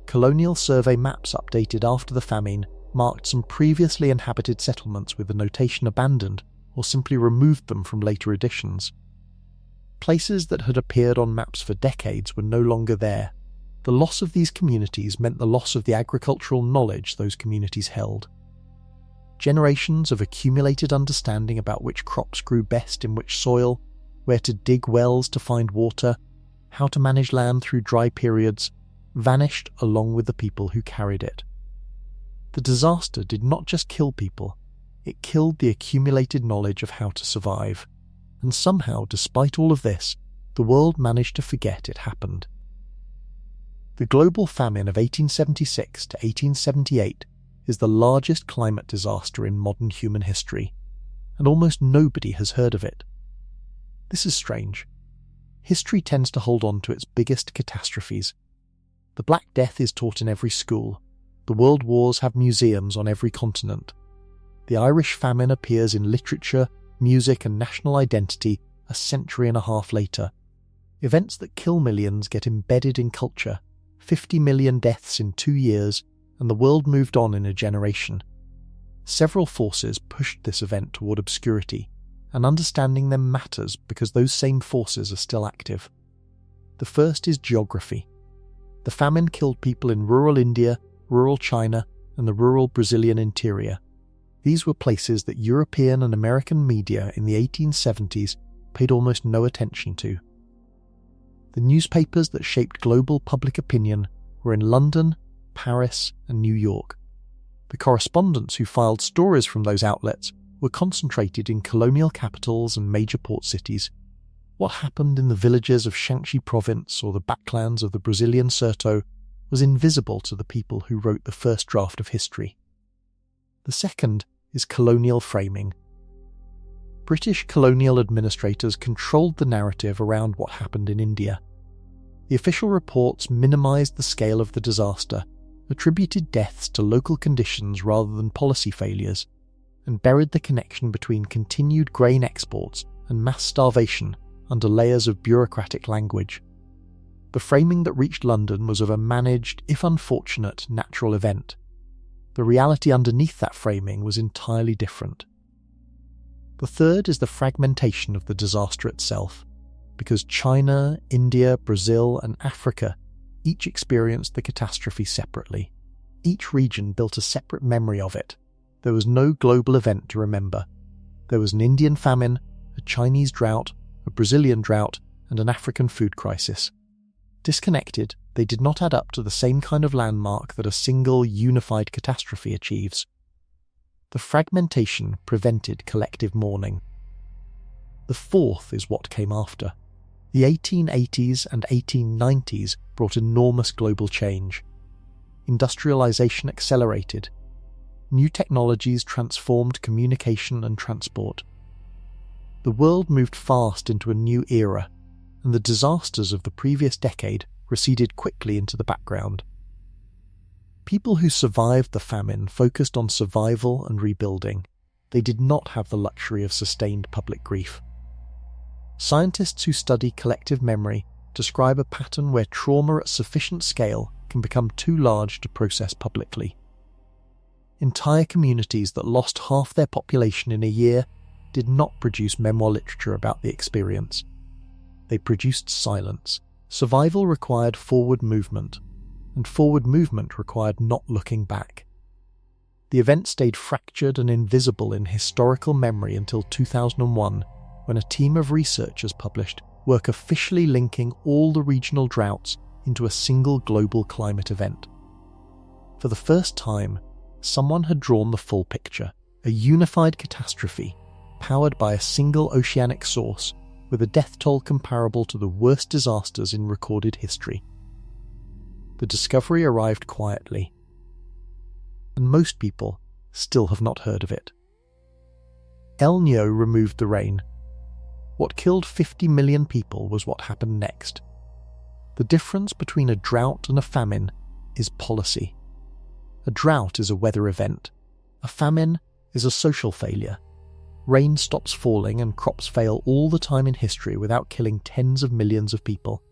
Colonial survey maps updated after the famine marked some previously inhabited settlements with the notation abandoned or simply removed them from later editions. Places that had appeared on maps for decades were no longer there. The loss of these communities meant the loss of the agricultural knowledge those communities held. Generations of accumulated understanding about which crops grew best in which soil, where to dig wells to find water, how to manage land through dry periods, vanished along with the people who carried it. The disaster did not just kill people, it killed the accumulated knowledge of how to survive. And somehow, despite all of this, the world managed to forget it happened. The global famine of 1876 to 1878 is the largest climate disaster in modern human history, and almost nobody has heard of it. This is strange. History tends to hold on to its biggest catastrophes. The Black Death is taught in every school. The world wars have museums on every continent. The Irish famine appears in literature, music and national identity a century and a half later. Events that kill millions get embedded in culture, 50 million deaths in 2 years, and the world moved on in a generation. Several forces pushed this event toward obscurity, and understanding them matters because those same forces are still active. The first is geography. The famine killed people in rural India, rural China, and the rural Brazilian interior. These were places that European and American media in the 1870s paid almost no attention to. The newspapers that shaped global public opinion were in London, Paris, and New York. The correspondents who filed stories from those outlets were concentrated in colonial capitals and major port cities. What happened in the villages of Shanxi province or the backlands of the Brazilian Sertão was invisible to the people who wrote the first draft of history. The second is colonial framing. British colonial administrators controlled the narrative around what happened in India. The official reports minimised the scale of the disaster, attributed deaths to local conditions rather than policy failures, and buried the connection between continued grain exports and mass starvation under layers of bureaucratic language. The framing that reached London was of a managed, if unfortunate, natural event. The reality underneath that framing was entirely different. The third is the fragmentation of the disaster itself, because China, India, Brazil, and Africa each experienced the catastrophe separately. Each region built a separate memory of it. There was no global event to remember. There was an Indian famine, a Chinese drought, a Brazilian drought, and an African food crisis. Disconnected, they did not add up to the same kind of landmark that a single, unified catastrophe achieves. The fragmentation prevented collective mourning. The fourth is what came after. The 1880s and 1890s brought enormous global change. Industrialization accelerated. New technologies transformed communication and transport. The world moved fast into a new era, and the disasters of the previous decade receded quickly into the background. People who survived the famine focused on survival and rebuilding. They did not have the luxury of sustained public grief. Scientists who study collective memory describe a pattern where trauma at sufficient scale can become too large to process publicly. Entire communities that lost half their population in a year did not produce memoir literature about the experience. They produced silence. Survival required forward movement, and forward movement required not looking back. The event stayed fractured and invisible in historical memory until 2001, when a team of researchers published work officially linking all the regional droughts into a single global climate event. For the first time, someone had drawn the full picture, a unified catastrophe powered by a single oceanic source with a death toll comparable to the worst disasters in recorded history. The discovery arrived quietly, and most people still have not heard of it. El Niño removed the rain. What killed 50 million people was what happened next. The difference between a drought and a famine is policy. A drought is a weather event. A famine is a social failure. Rain stops falling and crops fail all the time in history without killing tens of millions of people.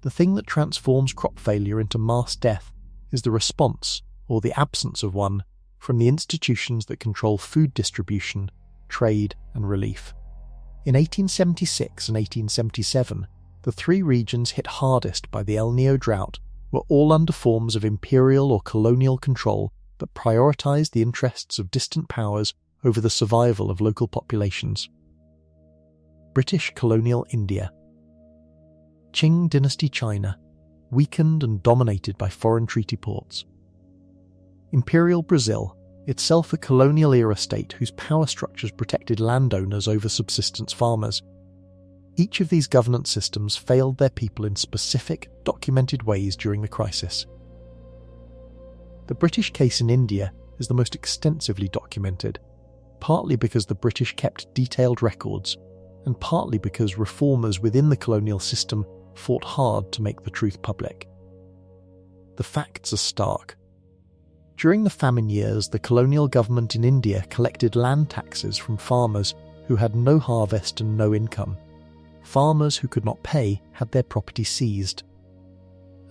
The thing that transforms crop failure into mass death is the response, or the absence of one, from the institutions that control food distribution, trade, and relief. In 1876 and 1877, the three regions hit hardest by the El Niño drought were all under forms of imperial or colonial control that prioritized the interests of distant powers over the survival of local populations. British colonial India. Qing dynasty China, weakened and dominated by foreign treaty ports. Imperial Brazil, itself a colonial-era state whose power structures protected landowners over subsistence farmers. Each of these governance systems failed their people in specific, documented ways during the crisis. The British case in India is the most extensively documented, partly because the British kept detailed records, and partly because reformers within the colonial system fought hard to make the truth public. The facts are stark. During the famine years, the colonial government in India collected land taxes from farmers who had no harvest and no income. Farmers who could not pay had their property seized.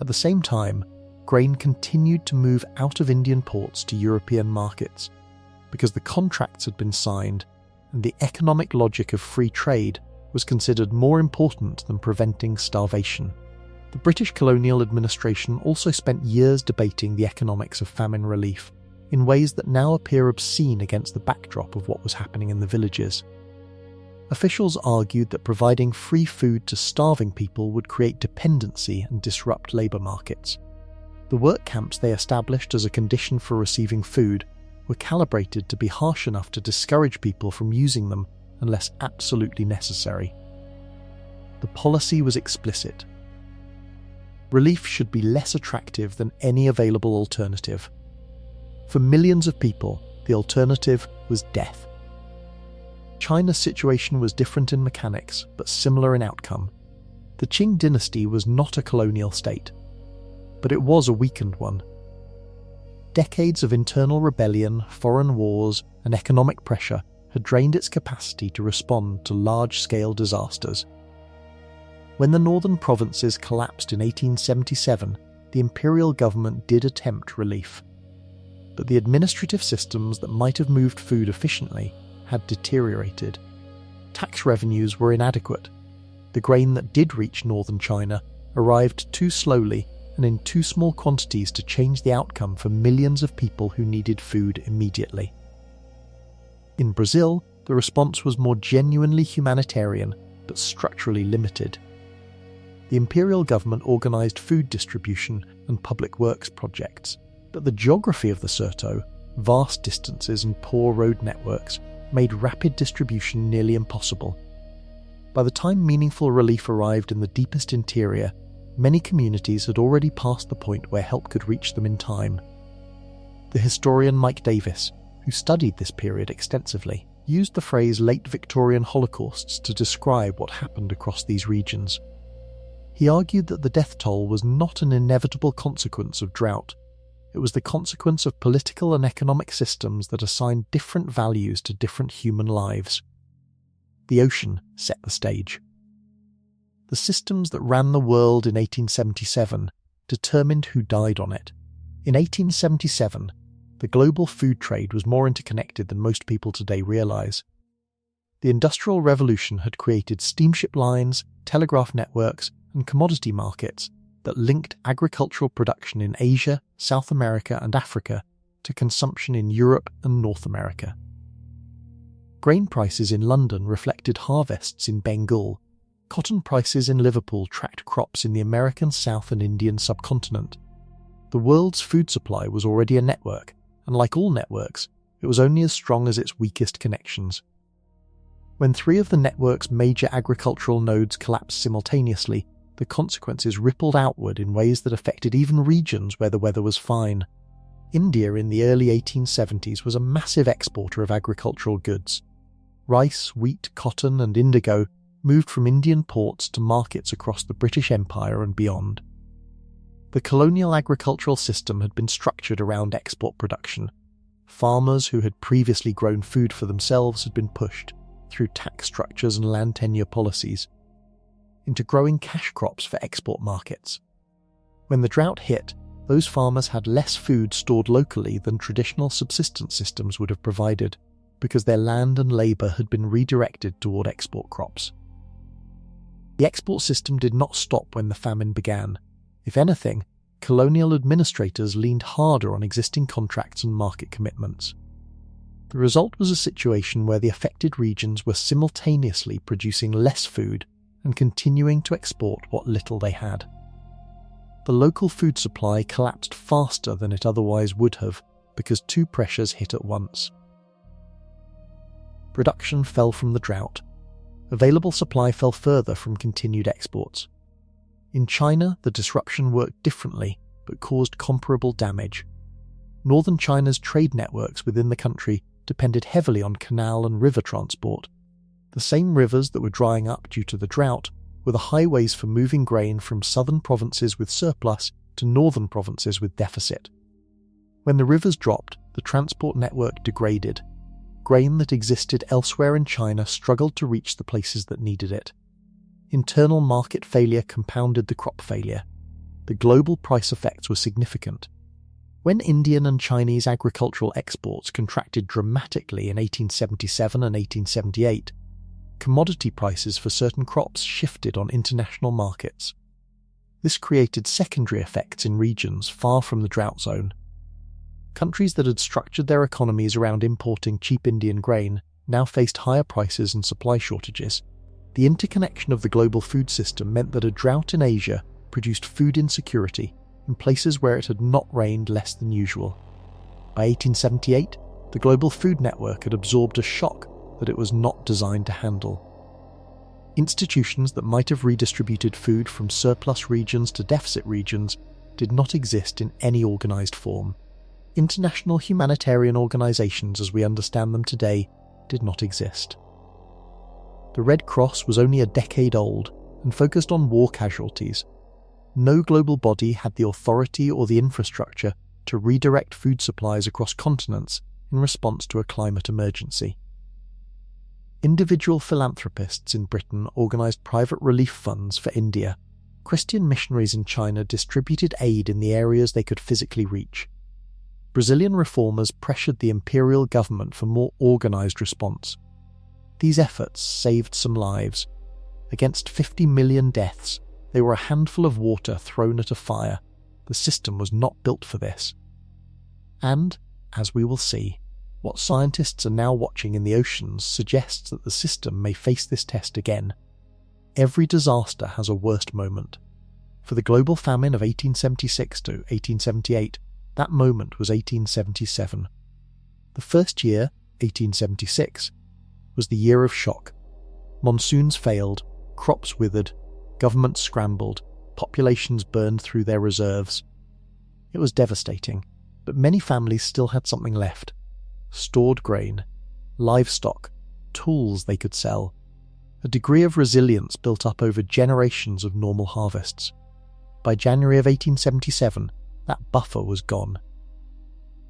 At the same time, grain continued to move out of Indian ports to European markets, because the contracts had been signed and the economic logic of free trade was considered more important than preventing starvation. The British colonial administration also spent years debating the economics of famine relief in ways that now appear obscene against the backdrop of what was happening in the villages. Officials argued that providing free food to starving people would create dependency and disrupt labour markets. The work camps they established as a condition for receiving food were calibrated to be harsh enough to discourage people from using them unless absolutely necessary. The policy was explicit. Relief should be less attractive than any available alternative. For millions of people, the alternative was death. China's situation was different in mechanics, but similar in outcome. The Qing dynasty was not a colonial state, but it was a weakened one. Decades of internal rebellion, foreign wars, and economic pressure had drained its capacity to respond to large-scale disasters. When the northern provinces collapsed in 1877, the imperial government did attempt relief. But the administrative systems that might have moved food efficiently had deteriorated. Tax revenues were inadequate. The grain that did reach northern China arrived too slowly and in too small quantities to change the outcome for millions of people who needed food immediately. In Brazil, the response was more genuinely humanitarian, but structurally limited. The imperial government organised food distribution and public works projects, but the geography of the Sertão, vast distances and poor road networks, made rapid distribution nearly impossible. By the time meaningful relief arrived in the deepest interior, many communities had already passed the point where help could reach them in time. The historian Mike Davis, who studied this period extensively, used the phrase late Victorian holocausts to describe what happened across these regions. He argued that the death toll was not an inevitable consequence of drought. It was the consequence of political and economic systems that assigned different values to different human lives. The ocean set the stage. The systems that ran the world in 1877 determined who died on it. In 1877, the global food trade was more interconnected than most people today realise. The Industrial Revolution had created steamship lines, telegraph networks, and commodity markets that linked agricultural production in Asia, South America, and Africa to consumption in Europe and North America. Grain prices in London reflected harvests in Bengal. Cotton prices in Liverpool tracked crops in the American South and Indian subcontinent. The world's food supply was already a network, and like all networks, it was only as strong as its weakest connections. When three of the network's major agricultural nodes collapsed simultaneously, the consequences rippled outward in ways that affected even regions where the weather was fine. India in the early 1870s was a massive exporter of agricultural goods. Rice, wheat, cotton, and indigo moved from Indian ports to markets across the British Empire and beyond. The colonial agricultural system had been structured around export production. Farmers who had previously grown food for themselves had been pushed, through tax structures and land tenure policies, into growing cash crops for export markets. When the drought hit, those farmers had less food stored locally than traditional subsistence systems would have provided, because their land and labour had been redirected toward export crops. The export system did not stop when the famine began. If anything, colonial administrators leaned harder on existing contracts and market commitments. The result was a situation where the affected regions were simultaneously producing less food and continuing to export what little they had. The local food supply collapsed faster than it otherwise would have because two pressures hit at once. Production fell from the drought. Available supply fell further from continued exports. In China, the disruption worked differently but caused comparable damage. Northern China's trade networks within the country depended heavily on canal and river transport. The same rivers that were drying up due to the drought were the highways for moving grain from southern provinces with surplus to northern provinces with deficit. When the rivers dropped, the transport network degraded. Grain that existed elsewhere in China struggled to reach the places that needed it. Internal market failure compounded the crop failure. The global price effects were significant. When Indian and Chinese agricultural exports contracted dramatically in 1877 and 1878, commodity prices for certain crops shifted on international markets. This created secondary effects in regions far from the drought zone. Countries that had structured their economies around importing cheap Indian grain now faced higher prices and supply shortages. The interconnection of the global food system meant that a drought in Asia produced food insecurity in places where it had not rained less than usual. By 1878, the global food network had absorbed a shock that it was not designed to handle. Institutions that might have redistributed food from surplus regions to deficit regions did not exist in any organised form. International humanitarian organisations as we understand them today did not exist. The Red Cross was only a decade old and focused on war casualties. No global body had the authority or the infrastructure to redirect food supplies across continents in response to a climate emergency. Individual philanthropists in Britain organised private relief funds for India. Christian missionaries in China distributed aid in the areas they could physically reach. Brazilian reformers pressured the imperial government for more organised response. These efforts saved some lives. Against 50 million deaths, they were a handful of water thrown at a fire. The system was not built for this. And, as we will see, what scientists are now watching in the oceans suggests that the system may face this test again. Every disaster has a worst moment. For the global famine of 1876 to 1878, that moment was 1877. The first year, 1876, was the year of shock. Monsoons failed, crops withered, governments scrambled, populations burned through their reserves. It was devastating, but many families still had something left. Stored grain, livestock, tools they could sell. A degree of resilience built up over generations of normal harvests. By January of 1877, that buffer was gone.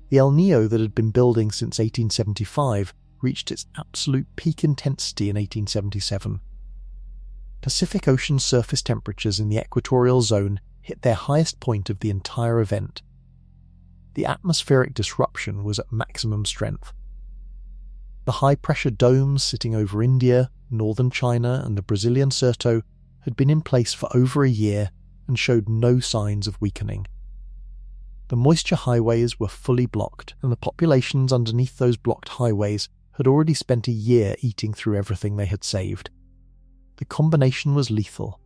The El Niño that had been building since 1875 reached its absolute peak intensity in 1877. Pacific Ocean surface temperatures in the equatorial zone hit their highest point of the entire event. The atmospheric disruption was at maximum strength. The high-pressure domes sitting over India, northern China and the Brazilian Sertão had been in place for over a year and showed no signs of weakening. The moisture highways were fully blocked, and the populations underneath those blocked highways had already spent a year eating through everything they had saved. The combination was lethal.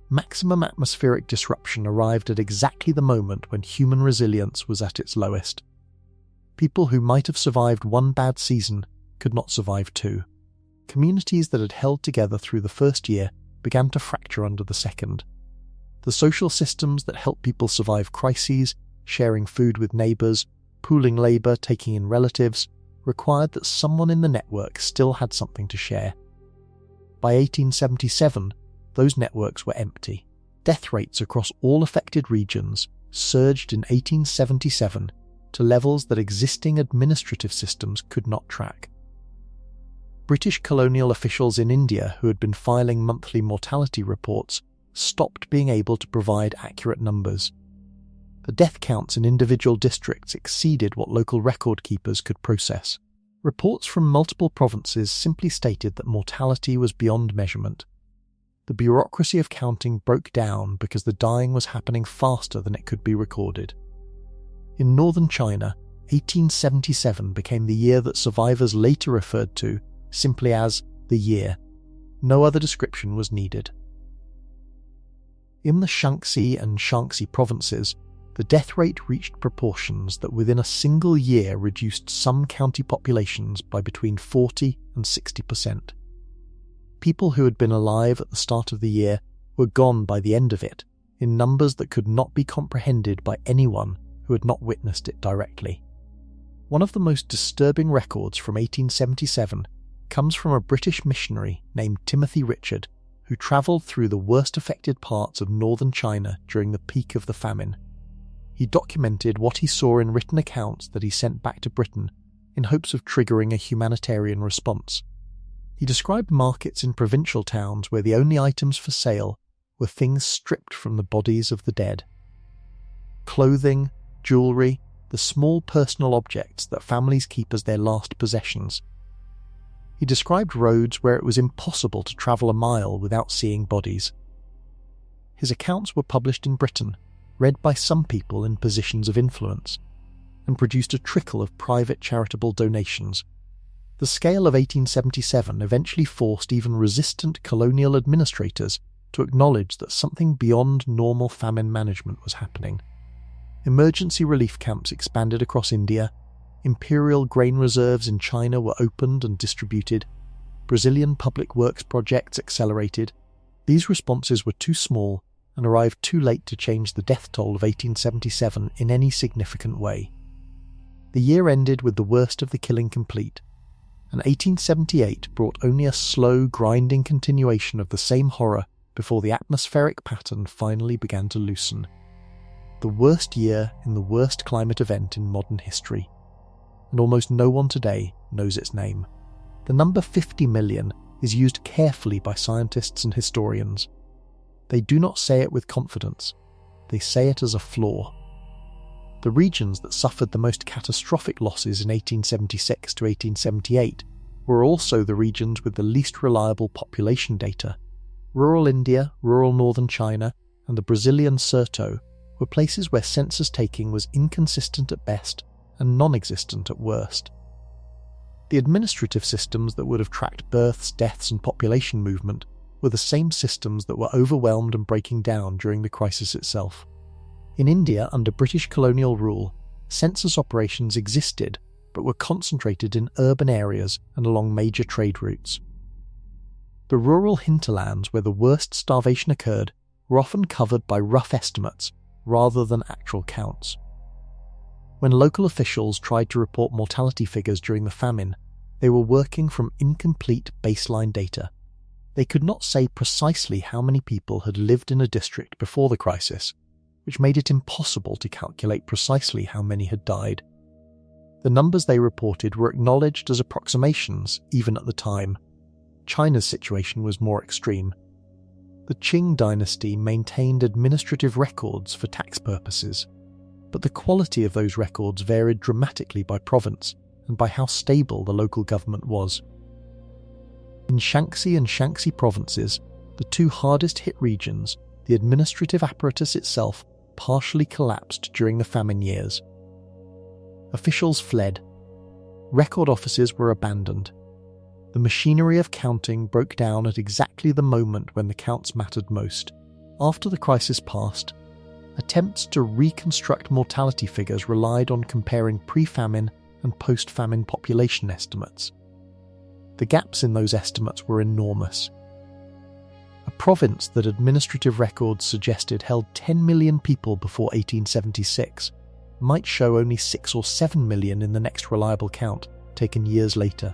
Maximum atmospheric disruption arrived at exactly the moment when human resilience was at its lowest. People who might have survived one bad season could not survive two. Communities that had held together through the first year began to fracture under the second. The social systems that helped people survive crises, sharing food with neighbours, pooling labour, taking in relatives, required that someone in the network still had something to share. By 1877, those networks were empty. Death rates across all affected regions surged in 1877 to levels that existing administrative systems could not track. British colonial officials in India who had been filing monthly mortality reports stopped being able to provide accurate numbers. The death counts in individual districts exceeded what local record keepers could process. Reports from multiple provinces simply stated that mortality was beyond measurement. The bureaucracy of counting broke down because the dying was happening faster than it could be recorded. In northern China, 1877 became the year that survivors later referred to simply as the year. No other description was needed. In the Shaanxi and Shaanxi provinces, the death rate reached proportions that within a single year reduced some county populations by between 40 and 60%. People who had been alive at the start of the year were gone by the end of it, in numbers that could not be comprehended by anyone who had not witnessed it directly. One of the most disturbing records from 1877 comes from a British missionary named Timothy Richard, who travelled through the worst affected parts of northern China during the peak of the famine. He documented what he saw in written accounts that he sent back to Britain in hopes of triggering a humanitarian response. He described markets in provincial towns where the only items for sale were things stripped from the bodies of the dead. Clothing, jewellery, the small personal objects that families keep as their last possessions. He described roads where it was impossible to travel a mile without seeing bodies. His accounts were published in Britain, read by some people in positions of influence, and produced a trickle of private charitable donations. The scale of 1877 eventually forced even resistant colonial administrators to acknowledge that something beyond normal famine management was happening. Emergency relief camps expanded across India, imperial grain reserves in China were opened and distributed, Brazilian public works projects accelerated. These responses were too small and arrived too late to change the death toll of 1877 in any significant way. The year ended with the worst of the killing complete, and 1878 brought only a slow, grinding continuation of the same horror before the atmospheric pattern finally began to loosen. The worst year in the worst climate event in modern history, and almost no one today knows its name. The number 50 million is used carefully by scientists and historians. They do not say it with confidence, they say it as a flaw. The regions that suffered the most catastrophic losses in 1876 to 1878 were also the regions with the least reliable population data. Rural India, rural northern China, and the Brazilian Sertão were places where census taking was inconsistent at best and non-existent at worst. The administrative systems that would have tracked births, deaths, and population movement were the same systems that were overwhelmed and breaking down during the crisis itself. In India, under British colonial rule, census operations existed but were concentrated in urban areas and along major trade routes. The rural hinterlands where the worst starvation occurred were often covered by rough estimates rather than actual counts. When local officials tried to report mortality figures during the famine, they were working from incomplete baseline data. They could not say precisely how many people had lived in a district before the crisis, which made it impossible to calculate precisely how many had died. The numbers they reported were acknowledged as approximations even at the time. China's situation was more extreme. The Qing dynasty maintained administrative records for tax purposes, but the quality of those records varied dramatically by province and by how stable the local government was. In Shaanxi and Shaanxi provinces, the two hardest hit regions, the administrative apparatus itself partially collapsed during the famine years. Officials fled. Record offices were abandoned. The machinery of counting broke down at exactly the moment when the counts mattered most. After the crisis passed, attempts to reconstruct mortality figures relied on comparing pre-famine and post-famine population estimates. The gaps in those estimates were enormous. A province that administrative records suggested held 10 million people before 1876 might show only 6 or 7 million in the next reliable count, taken years later.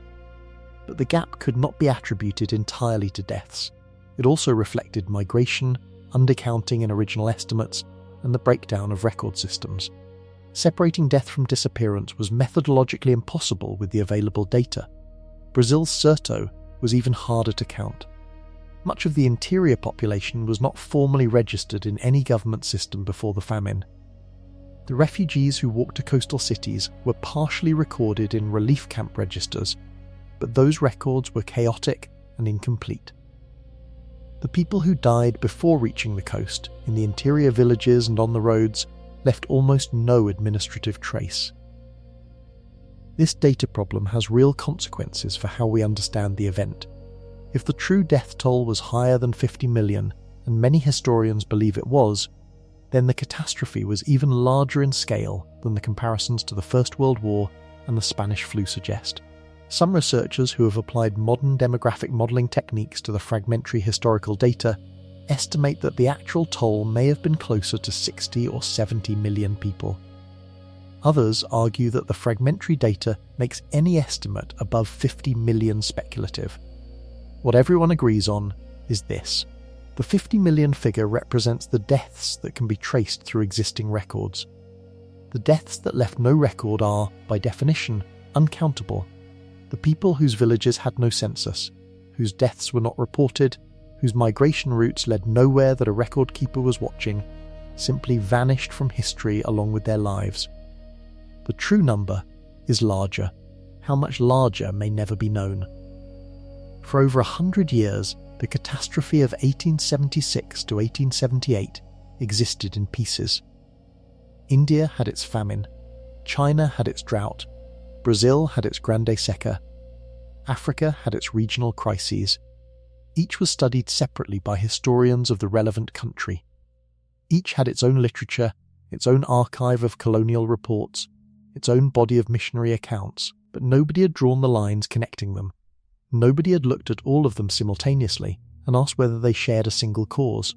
But the gap could not be attributed entirely to deaths. It also reflected migration, undercounting in original estimates, and the breakdown of record systems. Separating death from disappearance was methodologically impossible with the available data. Brazil's Sertão was even harder to count. Much of the interior population was not formally registered in any government system before the famine. The refugees who walked to coastal cities were partially recorded in relief camp registers, but those records were chaotic and incomplete. The people who died before reaching the coast, in the interior villages and on the roads, left almost no administrative trace. This data problem has real consequences for how we understand the event. If the true death toll was higher than 50 million, and many historians believe it was, then the catastrophe was even larger in scale than the comparisons to the First World War and the Spanish flu suggest. Some researchers who have applied modern demographic modelling techniques to the fragmentary historical data estimate that the actual toll may have been closer to 60 or 70 million people. Others argue that the fragmentary data makes any estimate above 50 million speculative. What everyone agrees on is this. The 50 million figure represents the deaths that can be traced through existing records. The deaths that left no record are, by definition, uncountable. The people whose villages had no census, whose deaths were not reported, whose migration routes led nowhere that a record keeper was watching, simply vanished from history along with their lives. The true number is larger. How much larger may never be known. For over 100 years, the catastrophe of 1876 to 1878 existed in pieces. India had its famine, China had its drought, Brazil had its Grande Seca, Africa had its regional crises. Each was studied separately by historians of the relevant country. Each had its own literature, its own archive of colonial reports, its own body of missionary accounts, but nobody had drawn the lines connecting them. Nobody had looked at all of them simultaneously and asked whether they shared a single cause.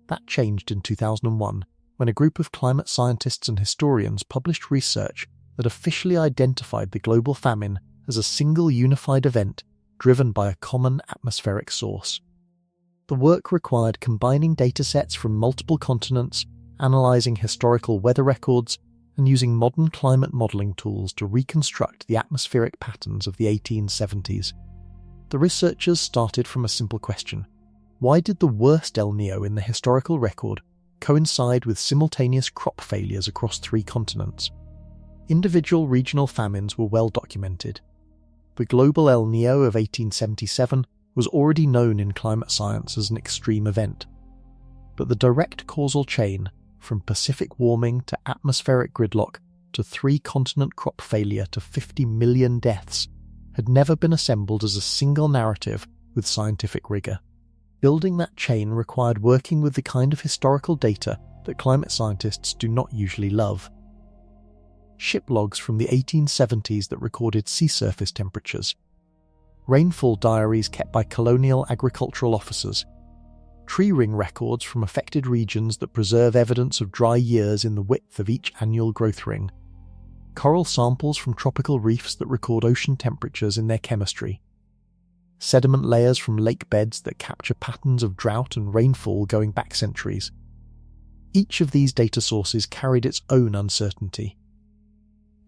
That changed in 2001, when a group of climate scientists and historians published research that officially identified the global famine as a single unified event driven by a common atmospheric source. The work required combining datasets from multiple continents, analysing historical weather records, and using modern climate modelling tools to reconstruct the atmospheric patterns of the 1870s. The researchers started from a simple question. Why did the worst El Niño in the historical record coincide with simultaneous crop failures across 3 continents? Individual regional famines were well documented. The global El Niño of 1877 was already known in climate science as an extreme event. But the direct causal chain, from Pacific warming to atmospheric gridlock to 3-continent crop failure to 50 million deaths, had never been assembled as a single narrative with scientific rigour. Building that chain required working with the kind of historical data that climate scientists do not usually love. Ship logs from the 1870s that recorded sea surface temperatures, rainfall diaries kept by colonial agricultural officers, tree ring records from affected regions that preserve evidence of dry years in the width of each annual growth ring, coral samples from tropical reefs that record ocean temperatures in their chemistry, sediment layers from lake beds that capture patterns of drought and rainfall going back centuries. Each of these data sources carried its own uncertainty.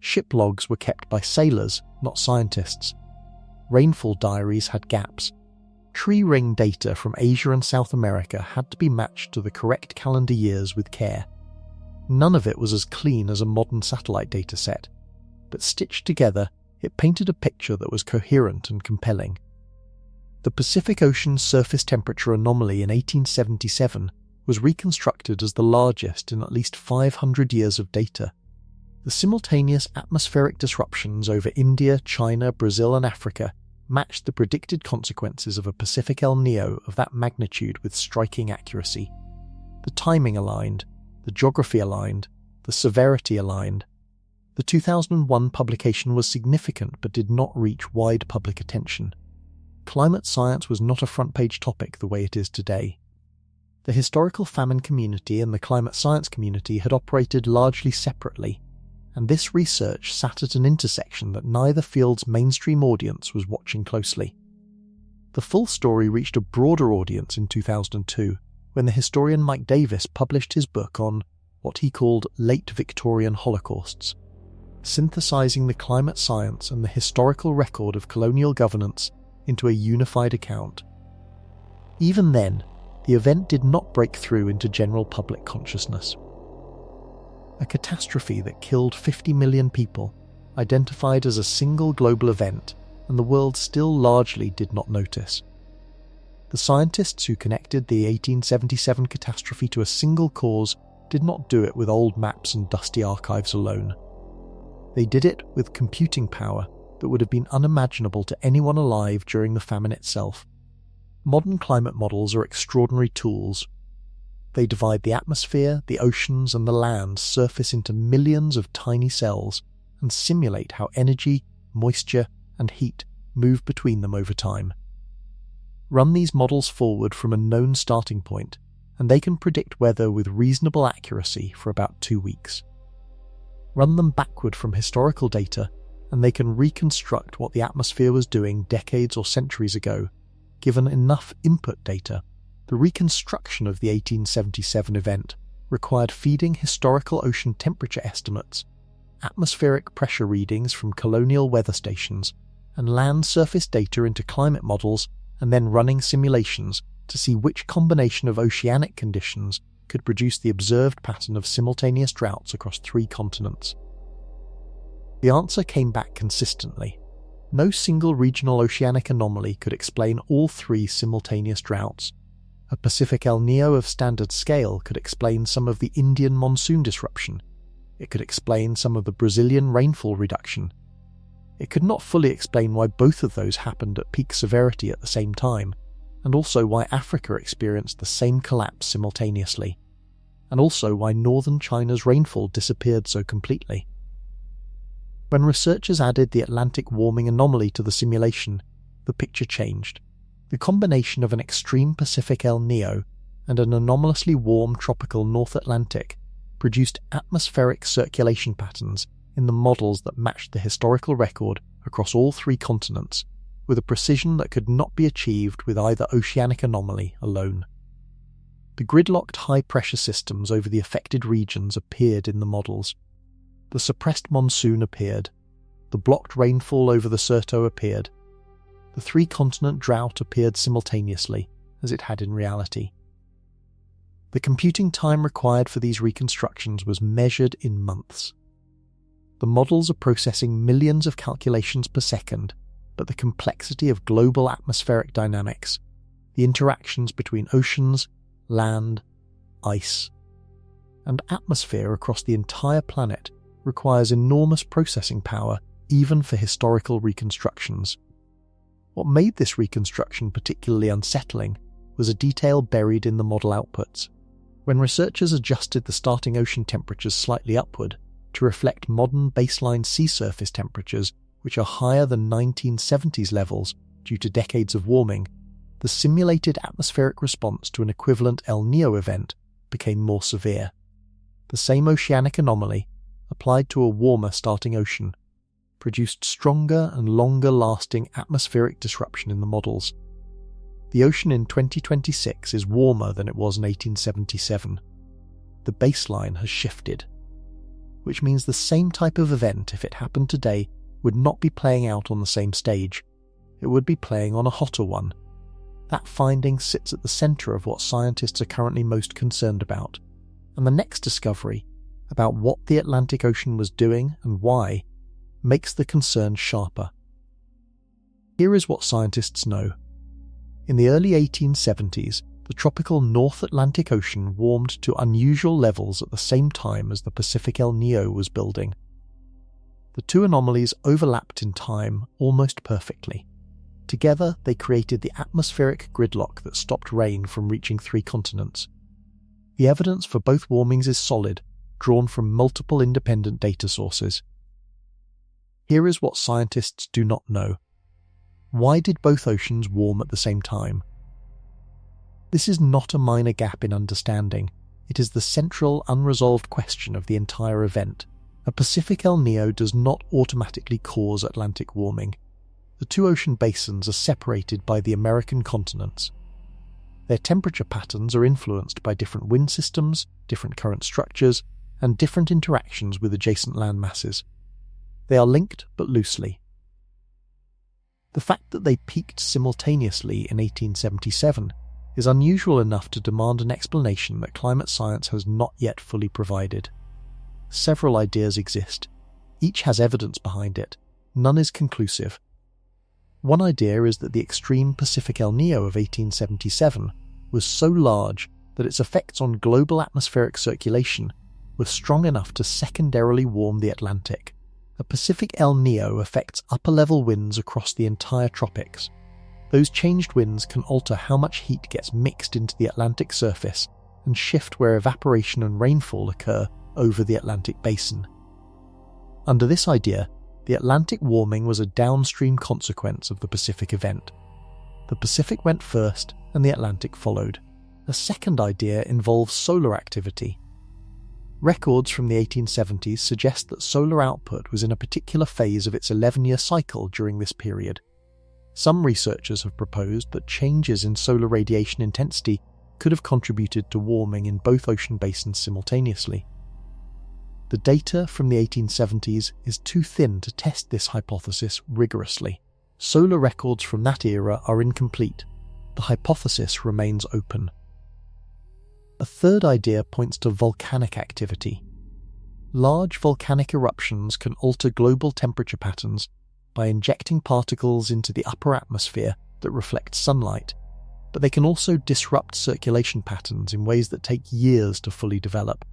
Ship logs were kept by sailors, not scientists. Rainfall diaries had gaps. Tree ring data from Asia and South America had to be matched to the correct calendar years with care. None of it was as clean as a modern satellite data set, but stitched together, it painted a picture that was coherent and compelling. The Pacific Ocean surface temperature anomaly in 1877 was reconstructed as the largest in at least 500 years of data. The simultaneous atmospheric disruptions over India, China, Brazil and Africa matched the predicted consequences of a Pacific El Niño of that magnitude with striking accuracy. The timing aligned, the geography aligned, the severity aligned. The 2001 publication was significant but did not reach wide public attention. Climate science was not a front-page topic the way it is today. The historical famine community and the climate science community had operated largely separately, and this research sat at an intersection that neither field's mainstream audience was watching closely. The full story reached a broader audience in 2002, when the historian Mike Davis published his book on what he called late Victorian holocausts, synthesizing the climate science and the historical record of colonial governance into a unified account. Even then, the event did not break through into general public consciousness. A catastrophe that killed 50 million people, identified as a single global event, and the world still largely did not notice. The scientists who connected the 1877 catastrophe to a single cause did not do it with old maps and dusty archives alone. They did it with computing power that would have been unimaginable to anyone alive during the famine itself. Modern climate models are extraordinary tools. They divide the atmosphere, the oceans, and the land surface into millions of tiny cells and simulate how energy, moisture, and heat move between them over time. Run these models forward from a known starting point, and they can predict weather with reasonable accuracy for about 2 weeks. Run them backward from historical data, and they can reconstruct what the atmosphere was doing decades or centuries ago. Given enough input data, the reconstruction of the 1877 event required feeding historical ocean temperature estimates, atmospheric pressure readings from colonial weather stations, and land surface data into climate models, and then running simulations to see which combination of oceanic conditions could produce the observed pattern of simultaneous droughts across 3 continents. The answer came back consistently. No single regional oceanic anomaly could explain all 3 simultaneous droughts. A Pacific El Niño of standard scale could explain some of the Indian monsoon disruption. It could explain some of the Brazilian rainfall reduction. It could not fully explain why both of those happened at peak severity at the same time, and also why Africa experienced the same collapse simultaneously, and also why northern China's rainfall disappeared so completely. When researchers added the Atlantic warming anomaly to the simulation, the picture changed. The combination of an extreme Pacific El Niño and an anomalously warm tropical North Atlantic produced atmospheric circulation patterns in the models that matched the historical record across all 3 continents, with a precision that could not be achieved with either oceanic anomaly alone. The gridlocked high-pressure systems over the affected regions appeared in the models. The suppressed monsoon appeared. The blocked rainfall over the Certo appeared. The 3-continent drought appeared simultaneously, as it had in reality. The computing time required for these reconstructions was measured in months. The models are processing millions of calculations per second, but the complexity of global atmospheric dynamics, the interactions between oceans, land, ice, and atmosphere across the entire planet requires enormous processing power even for historical reconstructions. What made this reconstruction particularly unsettling was a detail buried in the model outputs. When researchers adjusted the starting ocean temperatures slightly upward to reflect modern baseline sea surface temperatures, which are higher than 1970s levels due to decades of warming, the simulated atmospheric response to an equivalent El Niño event became more severe. The same oceanic anomaly, applied to a warmer starting ocean, produced stronger and longer-lasting atmospheric disruption in the models. The ocean in 2026 is warmer than it was in 1877. The baseline has shifted, which means the same type of event, if it happened today, would not be playing out on the same stage. It would be playing on a hotter one. That finding sits at the centre of what scientists are currently most concerned about, and the next discovery, about what the Atlantic Ocean was doing and why, makes the concern sharper. Here is what scientists know. In the early 1870s, the tropical North Atlantic Ocean warmed to unusual levels at the same time as the Pacific El Niño was building. The 2 anomalies overlapped in time almost perfectly. Together, they created the atmospheric gridlock that stopped rain from reaching 3 continents. The evidence for both warmings is solid, drawn from multiple independent data sources. Here is what scientists do not know. Why did both oceans warm at the same time? This is not a minor gap in understanding. It is the central, unresolved question of the entire event. A Pacific El Niño does not automatically cause Atlantic warming. The 2 ocean basins are separated by the American continents. Their temperature patterns are influenced by different wind systems, different current structures, and different interactions with adjacent land masses. They are linked but loosely. The fact that they peaked simultaneously in 1877 is unusual enough to demand an explanation that climate science has not yet fully provided. Several ideas exist. Each has evidence behind it. None is conclusive. One idea is that the extreme Pacific El Niño of 1877 was so large that its effects on global atmospheric circulation were strong enough to secondarily warm the Atlantic. A Pacific El Niño affects upper-level winds across the entire tropics. Those changed winds can alter how much heat gets mixed into the Atlantic surface and shift where evaporation and rainfall occur over the Atlantic basin. Under this idea, the Atlantic warming was a downstream consequence of the Pacific event. The Pacific went first and the Atlantic followed. A second idea involves solar activity. Records from the 1870s suggest that solar output was in a particular phase of its 11-year cycle during this period. Some researchers have proposed that changes in solar radiation intensity could have contributed to warming in both ocean basins simultaneously. The data from the 1870s is too thin to test this hypothesis rigorously. Solar records from that era are incomplete. The hypothesis remains open. A third idea points to volcanic activity. Large volcanic eruptions can alter global temperature patterns by injecting particles into the upper atmosphere that reflect sunlight, but they can also disrupt circulation patterns in ways that take years to fully develop.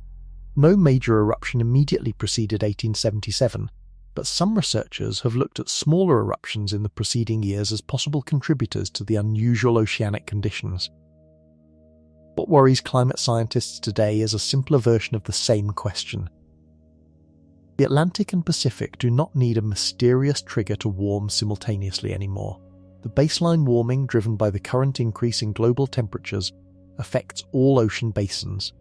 No major eruption immediately preceded 1877, but some researchers have looked at smaller eruptions in the preceding years as possible contributors to the unusual oceanic conditions. What worries climate scientists today is a simpler version of the same question. The Atlantic and Pacific do not need a mysterious trigger to warm simultaneously anymore. The baseline warming driven by the current increase in global temperatures affects all ocean basins.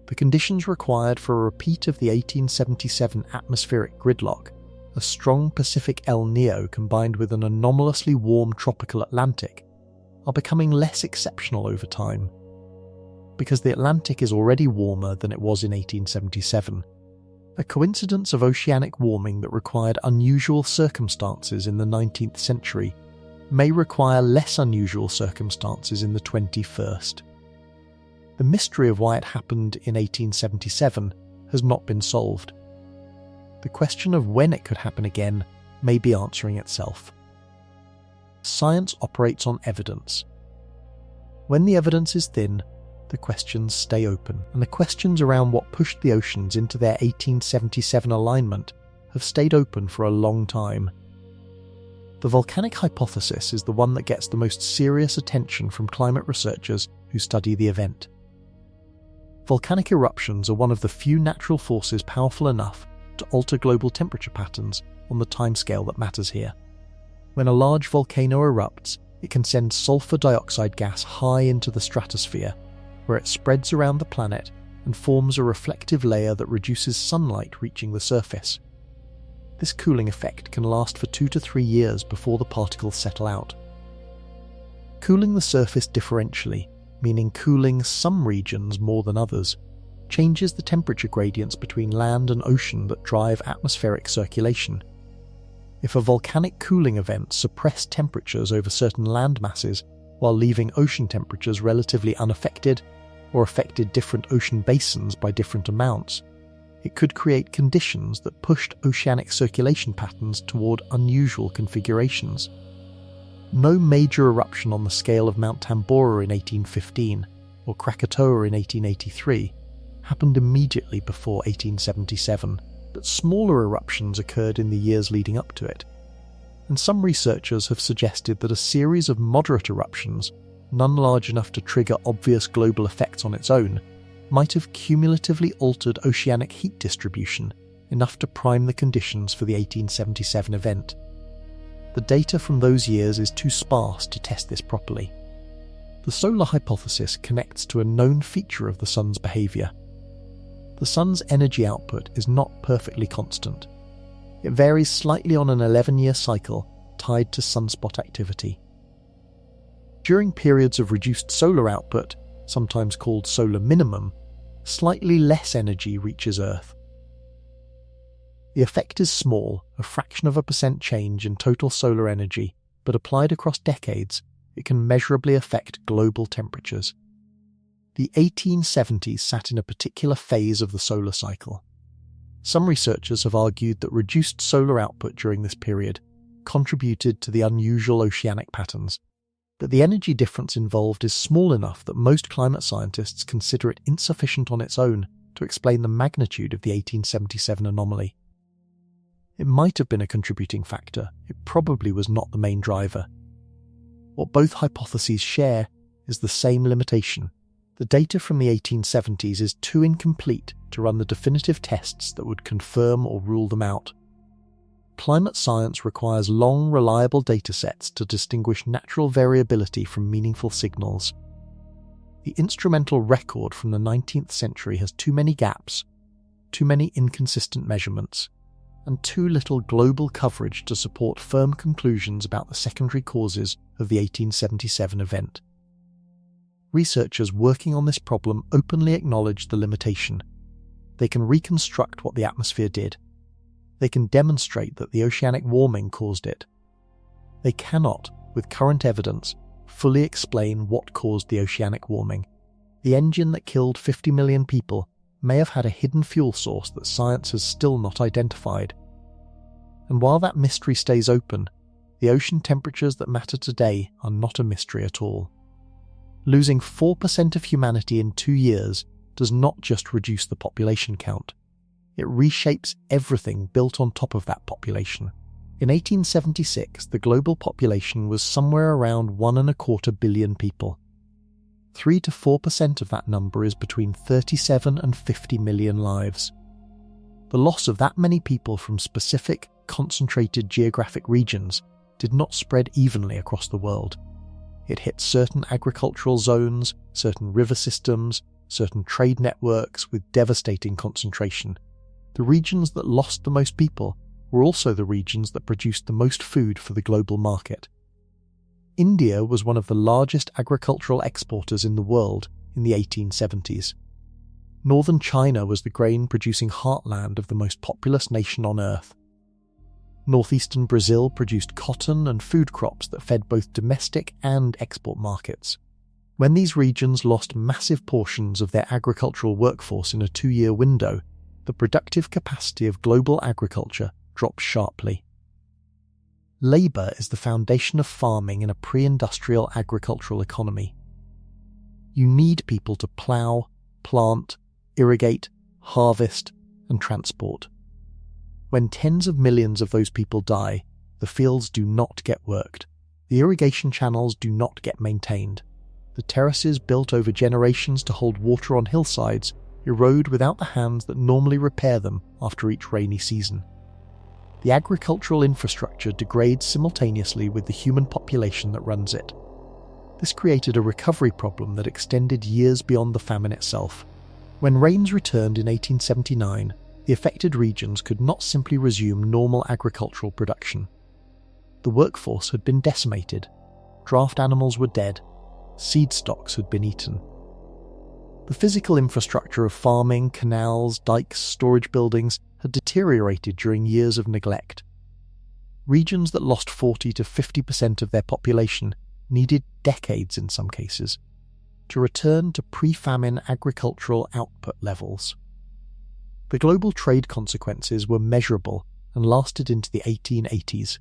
The conditions required for a repeat of the 1877 atmospheric gridlock, a strong Pacific El Niño combined with an anomalously warm tropical Atlantic, are becoming less exceptional over time. Because the Atlantic is already warmer than it was in 1877, a coincidence of oceanic warming that required unusual circumstances in the 19th century may require less unusual circumstances in the 21st. The mystery of why it happened in 1877 has not been solved. The question of when it could happen again may be answering itself. Science operates on evidence. When the evidence is thin, the questions stay open, and the questions around what pushed the oceans into their 1877 alignment have stayed open for a long time. The volcanic hypothesis is the one that gets the most serious attention from climate researchers who study the event. Volcanic eruptions are one of the few natural forces powerful enough to alter global temperature patterns on the timescale that matters here. When a large volcano erupts, it can send sulfur dioxide gas high into the stratosphere, where it spreads around the planet and forms a reflective layer that reduces sunlight reaching the surface. This cooling effect can last for 2 to 3 years before the particles settle out. Cooling the surface differentially, meaning cooling some regions more than others, changes the temperature gradients between land and ocean that drive atmospheric circulation. If a volcanic cooling event suppressed temperatures over certain land masses while leaving ocean temperatures relatively unaffected, or affected different ocean basins by different amounts, it could create conditions that pushed oceanic circulation patterns toward unusual configurations. No major eruption on the scale of Mount Tambora in 1815 or Krakatoa in 1883 happened immediately before 1877, but smaller eruptions occurred in the years leading up to it. And some researchers have suggested that a series of moderate eruptions, none large enough to trigger obvious global effects on its own, might have cumulatively altered oceanic heat distribution enough to prime the conditions for the 1877 event. The data from those years is too sparse to test this properly. The solar hypothesis connects to a known feature of the Sun's behaviour. The Sun's energy output is not perfectly constant. It varies slightly on an 11-year cycle tied to sunspot activity. During periods of reduced solar output, sometimes called solar minimum, slightly less energy reaches Earth. The effect is small, a fraction of a percent change in total solar energy, but applied across decades, it can measurably affect global temperatures. The 1870s sat in a particular phase of the solar cycle. Some researchers have argued that reduced solar output during this period contributed to the unusual oceanic patterns, but the energy difference involved is small enough that most climate scientists consider it insufficient on its own to explain the magnitude of the 1877 anomaly. It might have been a contributing factor, it probably was not the main driver. What both hypotheses share is the same limitation. The data from the 1870s is too incomplete to run the definitive tests that would confirm or rule them out. Climate science requires long, reliable datasets to distinguish natural variability from meaningful signals. The instrumental record from the 19th century has too many gaps, too many inconsistent measurements, and too little global coverage to support firm conclusions about the secondary causes of the 1877 event. Researchers working on this problem openly acknowledge the limitation. They can reconstruct what the atmosphere did. They can demonstrate that the oceanic warming caused it. They cannot, with current evidence, fully explain what caused the oceanic warming. The engine that killed 50 million people may have had a hidden fuel source that science has still not identified. And while that mystery stays open, the ocean temperatures that matter today are not a mystery at all. Losing 4% of humanity in 2 years does not just reduce the population count. It reshapes everything built on top of that population. In 1876, the global population was somewhere around 1.25 billion people. 3 to 4% of that number is between 37 and 50 million lives. The loss of that many people from specific, concentrated geographic regions did not spread evenly across the world. It hit certain agricultural zones, certain river systems, certain trade networks with devastating concentration. The regions that lost the most people were also the regions that produced the most food for the global market. India was one of the largest agricultural exporters in the world in the 1870s. Northern China was the grain-producing heartland of the most populous nation on Earth. Northeastern Brazil produced cotton and food crops that fed both domestic and export markets. When these regions lost massive portions of their agricultural workforce in a 2-year window, the productive capacity of global agriculture dropped sharply. Labour is the foundation of farming in a pre-industrial agricultural economy. You need people to plough, plant, irrigate, harvest, and transport. When tens of millions of those people die, the fields do not get worked. The irrigation channels do not get maintained. The terraces built over generations to hold water on hillsides erode without the hands that normally repair them after each rainy season. The agricultural infrastructure degrades simultaneously with the human population that runs it. This created a recovery problem that extended years beyond the famine itself. When rains returned in 1879, the affected regions could not simply resume normal agricultural production. The workforce had been decimated, draft animals were dead, seed stocks had been eaten. The physical infrastructure of farming, canals, dikes, storage buildings had deteriorated during years of neglect. Regions that lost 40 to 50% of their population needed decades in some cases to return to pre-famine agricultural output levels. The global trade consequences were measurable and lasted into the 1880s.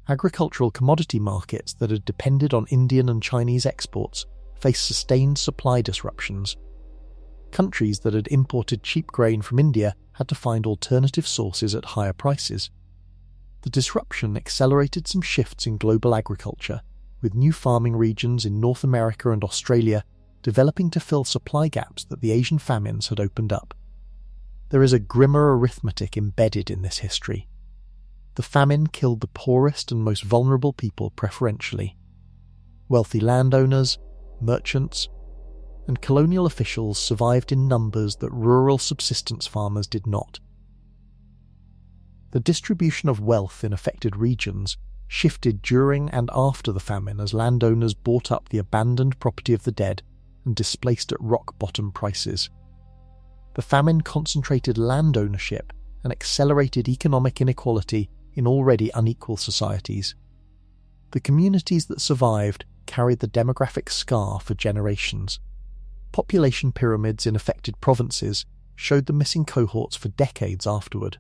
Agricultural commodity markets that had depended on Indian and Chinese exports faced sustained supply disruptions. Countries that had imported cheap grain from India had to find alternative sources at higher prices. The disruption accelerated some shifts in global agriculture, with new farming regions in North America and Australia developing to fill supply gaps that the Asian famines had opened up. There is a grimmer arithmetic embedded in this history. The famine killed the poorest and most vulnerable people preferentially. Wealthy landowners, merchants, and colonial officials survived in numbers that rural subsistence farmers did not. The distribution of wealth in affected regions shifted during and after the famine as landowners bought up the abandoned property of the dead and displaced at rock-bottom prices. The famine concentrated land ownership and accelerated economic inequality in already unequal societies. The communities that survived carried the demographic scar for generations. Population pyramids in affected provinces showed the missing cohorts for decades afterward.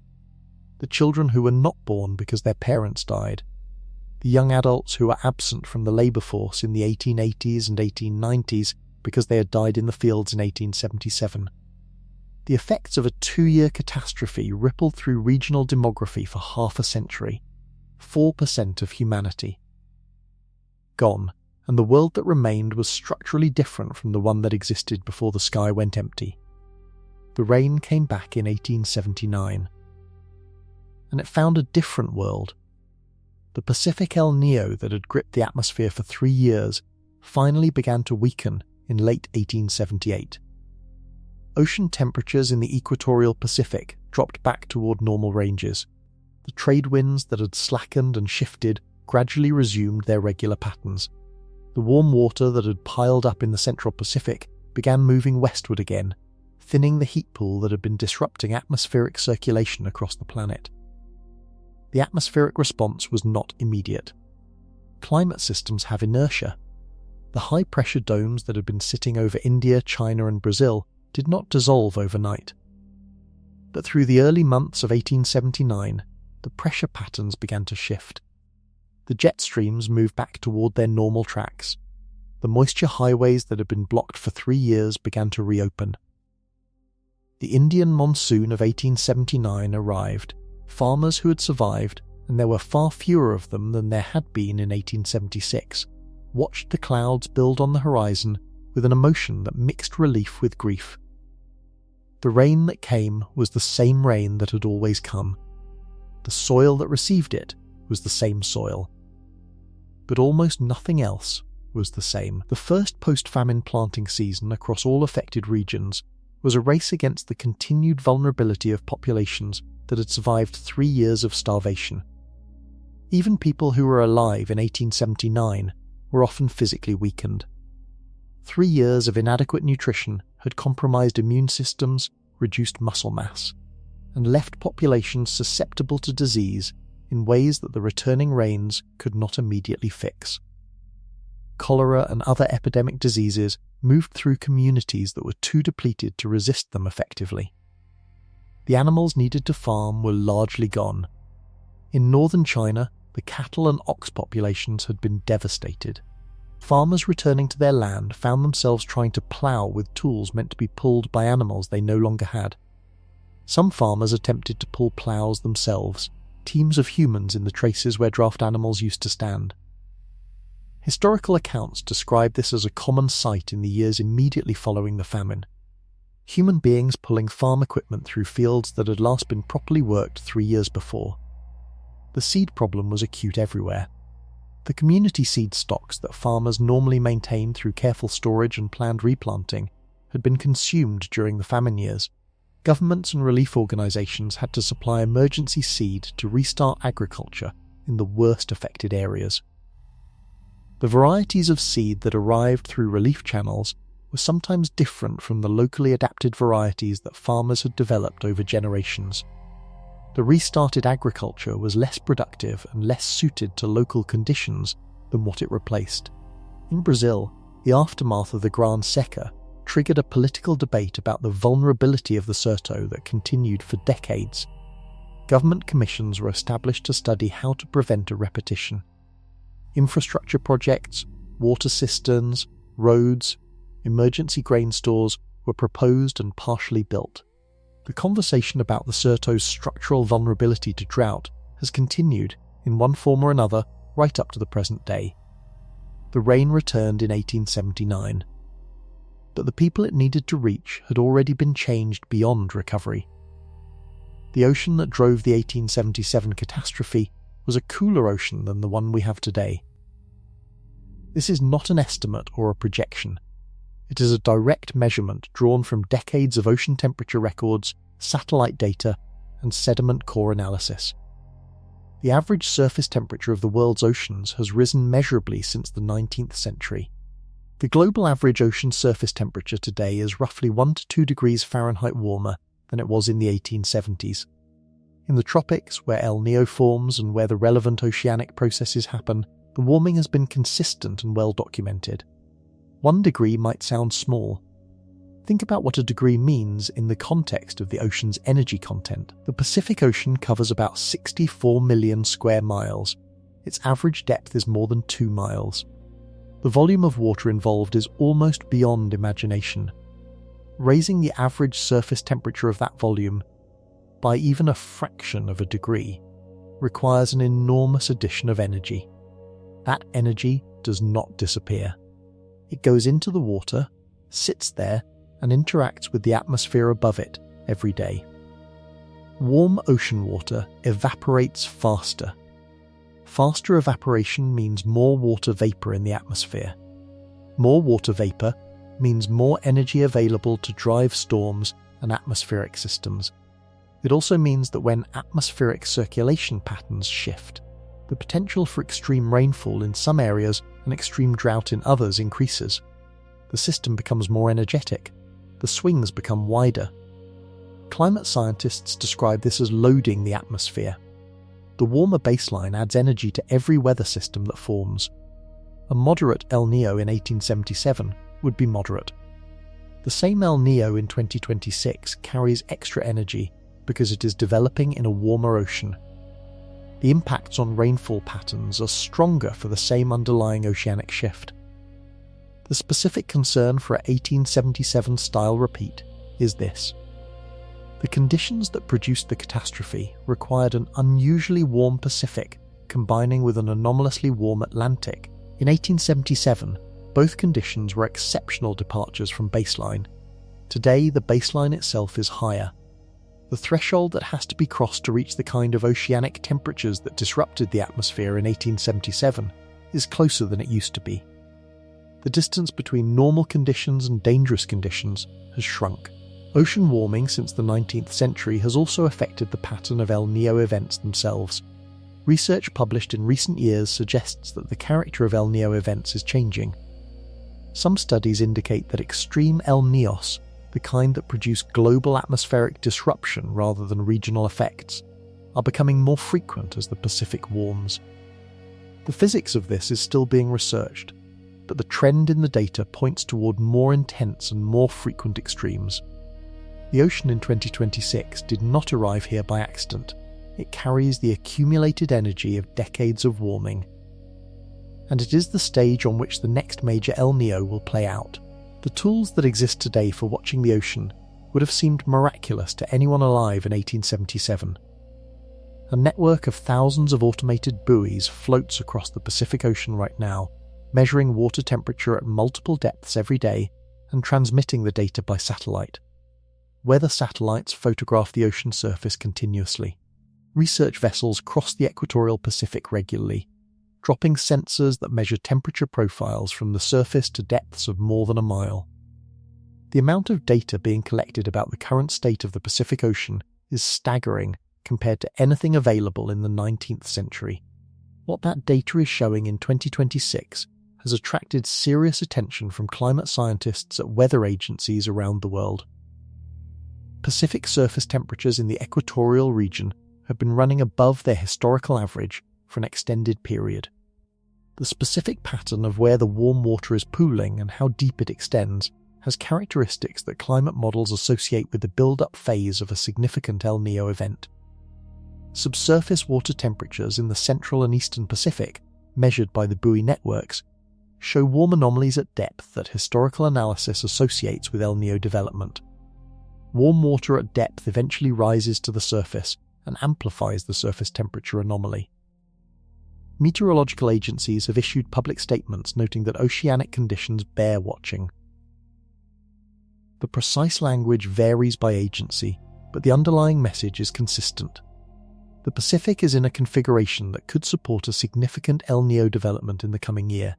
The children who were not born because their parents died. The young adults who were absent from the labour force in the 1880s and 1890s because they had died in the fields in 1877. The effects of a 2-year catastrophe rippled through regional demography for half a century. 4% of humanity. Gone, and the world that remained was structurally different from the one that existed before the sky went empty. The rain came back in 1879. And it found a different world. The Pacific El Niño that had gripped the atmosphere for 3 years finally began to weaken in late 1878. Ocean temperatures in the equatorial Pacific dropped back toward normal ranges. The trade winds that had slackened and shifted gradually resumed their regular patterns. The warm water that had piled up in the central Pacific began moving westward again, thinning the heat pool that had been disrupting atmospheric circulation across the planet. The atmospheric response was not immediate. Climate systems have inertia. The high-pressure domes that had been sitting over India, China and Brazil did not dissolve overnight. But through the early months of 1879, the pressure patterns began to shift. The jet streams moved back toward their normal tracks. The moisture highways that had been blocked for 3 years began to reopen. The Indian monsoon of 1879 arrived. Farmers who had survived, and there were far fewer of them than there had been in 1876, watched the clouds build on the horizon with an emotion that mixed relief with grief. The rain that came was the same rain that had always come. The soil that received it was the same soil. But almost nothing else was the same. The first post-famine planting season across all affected regions was a race against the continued vulnerability of populations that had survived 3 years of starvation. Even people who were alive in 1879 were often physically weakened. 3 years of inadequate nutrition had compromised immune systems, reduced muscle mass, and left populations susceptible to disease in ways that the returning rains could not immediately fix. Cholera and other epidemic diseases moved through communities that were too depleted to resist them effectively. The animals needed to farm were largely gone. In northern China, the cattle and ox populations had been devastated. Farmers returning to their land found themselves trying to plough with tools meant to be pulled by animals they no longer had. Some farmers attempted to pull ploughs themselves, teams of humans in the traces where draft animals used to stand. Historical accounts describe this as a common sight in the years immediately following the famine. Human beings pulling farm equipment through fields that had last been properly worked 3 years before. The seed problem was acute everywhere. The community seed stocks that farmers normally maintained through careful storage and planned replanting had been consumed during the famine years. Governments and relief organisations had to supply emergency seed to restart agriculture in the worst affected areas. The varieties of seed that arrived through relief channels were sometimes different from the locally adapted varieties that farmers had developed over generations. The restarted agriculture was less productive and less suited to local conditions than what it replaced. In Brazil, the aftermath of the Gran Seca triggered a political debate about the vulnerability of the Sertão that continued for decades. Government commissions were established to study how to prevent a repetition. Infrastructure projects, water cisterns, roads, emergency grain stores were proposed and partially built. The conversation about the Sertão's structural vulnerability to drought has continued, in one form or another, right up to the present day. The rain returned in 1879. But the people it needed to reach had already been changed beyond recovery. The ocean that drove the 1877 catastrophe was a cooler ocean than the one we have today. This is not an estimate or a projection. It is a direct measurement drawn from decades of ocean temperature records, satellite data, and sediment core analysis. The average surface temperature of the world's oceans has risen measurably since the 19th century. The global average ocean surface temperature today is roughly 1 to 2 degrees Fahrenheit warmer than it was in the 1870s. In the tropics, where El Niño forms and where the relevant oceanic processes happen, the warming has been consistent and well documented. 1 degree might sound small. Think about what a degree means in the context of the ocean's energy content. The Pacific Ocean covers about 64 million square miles. Its average depth is more than 2 miles. The volume of water involved is almost beyond imagination. Raising the average surface temperature of that volume by even a fraction of a degree requires an enormous addition of energy. That energy does not disappear. It goes into the water, sits there, and interacts with the atmosphere above it every day. Warm ocean water evaporates faster. Faster evaporation means more water vapor in the atmosphere. More water vapor means more energy available to drive storms and atmospheric systems. It also means that when atmospheric circulation patterns shift, the potential for extreme rainfall in some areas and extreme drought in others increases. The system becomes more energetic. The swings become wider. Climate scientists describe this as loading the atmosphere. The warmer baseline adds energy to every weather system that forms. A moderate El Niño in 1877 would be moderate. The same El Niño in 2026 carries extra energy because it is developing in a warmer ocean. The impacts on rainfall patterns are stronger for the same underlying oceanic shift. The specific concern for a 1877 style repeat is this. The conditions that produced the catastrophe required an unusually warm Pacific combining with an anomalously warm Atlantic. In 1877, both conditions were exceptional departures from baseline. Today, the baseline itself is higher. The threshold that has to be crossed to reach the kind of oceanic temperatures that disrupted the atmosphere in 1877 is closer than it used to be. The distance between normal conditions and dangerous conditions has shrunk. Ocean warming since the 19th century has also affected the pattern of El Niño events themselves. Research published in recent years suggests that the character of El Niño events is changing. Some studies indicate that extreme El Niños, the kind that produce global atmospheric disruption rather than regional effects, are becoming more frequent as the Pacific warms. The physics of this is still being researched, but the trend in the data points toward more intense and more frequent extremes. The ocean in 2026 did not arrive here by accident. It carries the accumulated energy of decades of warming. And it is the stage on which the next major El Niño will play out. The tools that exist today for watching the ocean would have seemed miraculous to anyone alive in 1877. A network of thousands of automated buoys floats across the Pacific Ocean right now, measuring water temperature at multiple depths every day and transmitting the data by satellite. Weather satellites photograph the ocean surface continuously. Research vessels cross the equatorial Pacific regularly, dropping sensors that measure temperature profiles from the surface to depths of more than a mile. The amount of data being collected about the current state of the Pacific Ocean is staggering compared to anything available in the 19th century. What that data is showing in 2026 has attracted serious attention from climate scientists at weather agencies around the world. Pacific surface temperatures in the equatorial region have been running above their historical average for an extended period. The specific pattern of where the warm water is pooling and how deep it extends has characteristics that climate models associate with the build-up phase of a significant El Niño event. Subsurface water temperatures in the central and eastern Pacific, measured by the buoy networks, show warm anomalies at depth that historical analysis associates with El Niño development. Warm water at depth eventually rises to the surface and amplifies the surface temperature anomaly. Meteorological agencies have issued public statements noting that oceanic conditions bear watching. The precise language varies by agency, but the underlying message is consistent. The Pacific is in a configuration that could support a significant El Niño development in the coming year.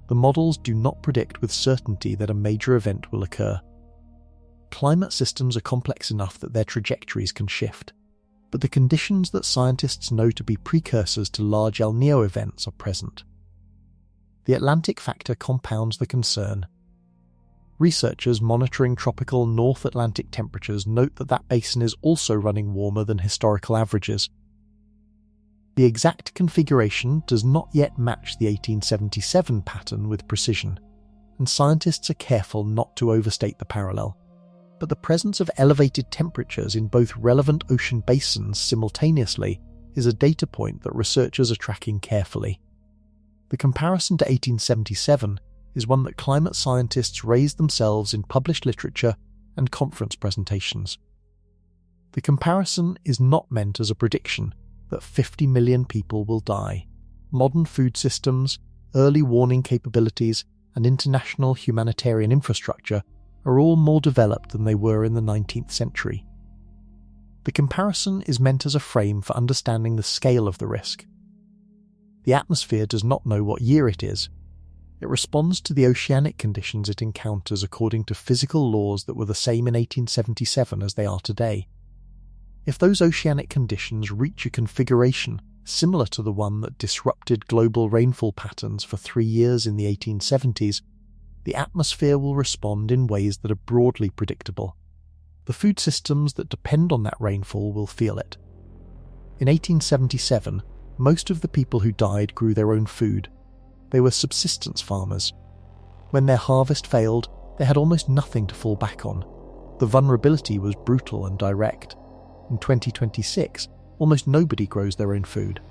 The models do not predict with certainty that a major event will occur. Climate systems are complex enough that their trajectories can shift. but the conditions that scientists know to be precursors to large El Niño events are present. The Atlantic factor compounds the concern. Researchers monitoring tropical North Atlantic temperatures note that that basin is also running warmer than historical averages. The exact configuration does not yet match the 1877 pattern with precision, and scientists are careful not to overstate the parallel. But the presence of elevated temperatures in both relevant ocean basins simultaneously is a data point that researchers are tracking carefully. The comparison to 1877 is one that climate scientists raise themselves in published literature and conference presentations. The comparison is not meant as a prediction that 50 million people will die. Modern food systems, early warning capabilities, and international humanitarian infrastructure are all more developed than they were in the 19th century. The comparison is meant as a frame for understanding the scale of the risk. The atmosphere does not know what year it is. It responds to the oceanic conditions it encounters according to physical laws that were the same in 1877 as they are today. If those oceanic conditions reach a configuration similar to the one that disrupted global rainfall patterns for 3 years in the 1870s, the atmosphere will respond in ways that are broadly predictable. The food systems that depend on that rainfall will feel it. In 1877, most of the people who died grew their own food. They were subsistence farmers. When their harvest failed, they had almost nothing to fall back on. The vulnerability was brutal and direct. In 2026, almost nobody grows their own food.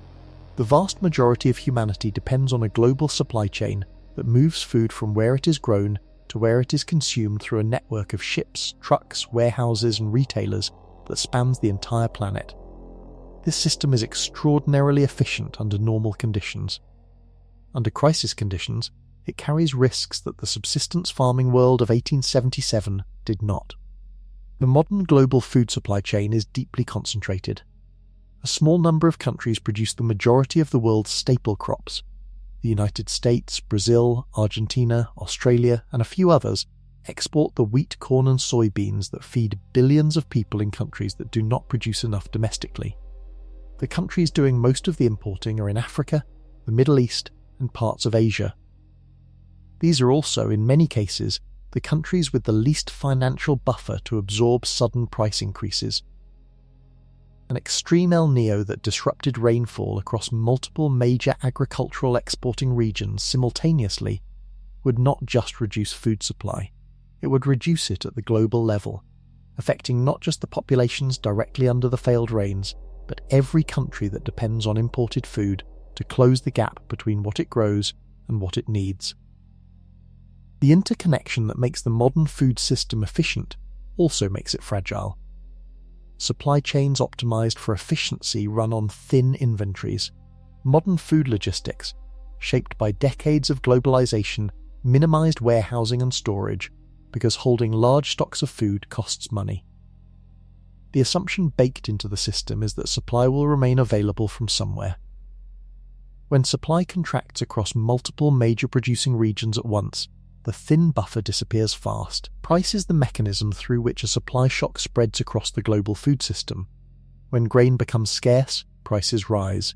The vast majority of humanity depends on a global supply chain that moves food from where it is grown to where it is consumed through a network of ships, trucks, warehouses, and retailers that spans the entire planet. This system is extraordinarily efficient under normal conditions. Under crisis conditions, it carries risks that the subsistence farming world of 1877 did not. The modern global food supply chain is deeply concentrated. A small number of countries produce the majority of the world's staple crops. The United States, Brazil, Argentina, Australia, and a few others export the wheat, corn, and soybeans that feed billions of people in countries that do not produce enough domestically. The countries doing most of the importing are in Africa, the Middle East, and parts of Asia. These are also, in many cases, the countries with the least financial buffer to absorb sudden price increases. An extreme El Niño that disrupted rainfall across multiple major agricultural exporting regions simultaneously would not just reduce food supply, it would reduce it at the global level, affecting not just the populations directly under the failed rains, but every country that depends on imported food to close the gap between what it grows and what it needs. The interconnection that makes the modern food system efficient also makes it fragile. Supply chains optimized for efficiency run on thin inventories. Modern food logistics, shaped by decades of globalization, minimized warehousing and storage because holding large stocks of food costs money. The assumption baked into the system is that supply will remain available from somewhere. When supply contracts across multiple major producing regions at once, the thin buffer disappears fast. Price is the mechanism through which a supply shock spreads across the global food system. When grain becomes scarce, prices rise.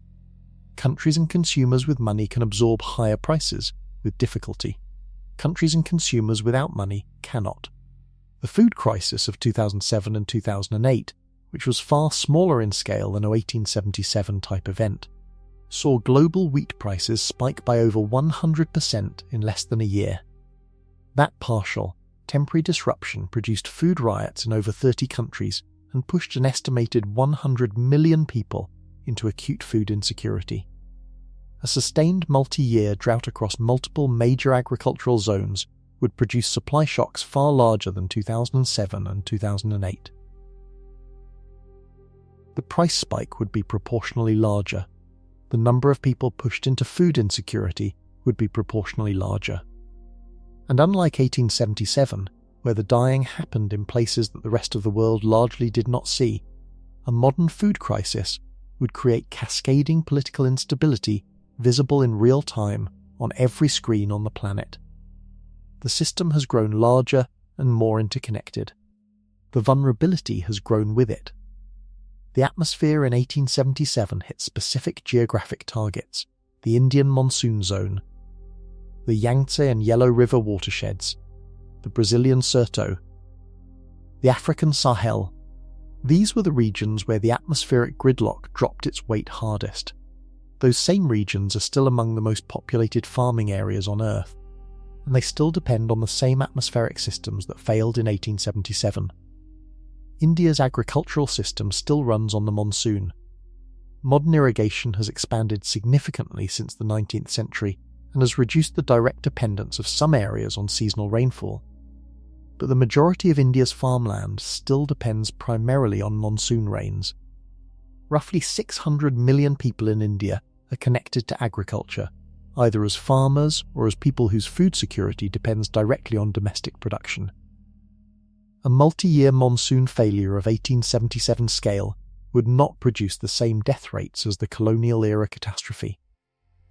Countries and consumers with money can absorb higher prices with difficulty. Countries and consumers without money cannot. The food crisis of 2007 and 2008, which was far smaller in scale than a 1877 type event, saw global wheat prices spike by over 100% in less than a year. That partial, temporary disruption produced food riots in over 30 countries and pushed an estimated 100 million people into acute food insecurity. A sustained multi-year drought across multiple major agricultural zones would produce supply shocks far larger than 2007 and 2008. The price spike would be proportionally larger. The number of people pushed into food insecurity would be proportionally larger. And unlike 1877, where the dying happened in places that the rest of the world largely did not see, a modern food crisis would create cascading political instability visible in real time on every screen on the planet. The system has grown larger and more interconnected. The vulnerability has grown with it. The atmosphere in 1877 hit specific geographic targets: the Indian monsoon zone, the Yangtze and Yellow River watersheds, the Brazilian Sertão, the African Sahel. These were the regions where the atmospheric gridlock dropped its weight hardest. Those same regions are still among the most populated farming areas on Earth, and they still depend on the same atmospheric systems that failed in 1877. India's agricultural system still runs on the monsoon. Modern irrigation has expanded significantly since the 19th century and has reduced the direct dependence of some areas on seasonal rainfall. But the majority of India's farmland still depends primarily on monsoon rains. Roughly 600 million people in India are connected to agriculture, either as farmers or as people whose food security depends directly on domestic production. A multi-year monsoon failure of 1877 scale would not produce the same death rates as the colonial-era catastrophe,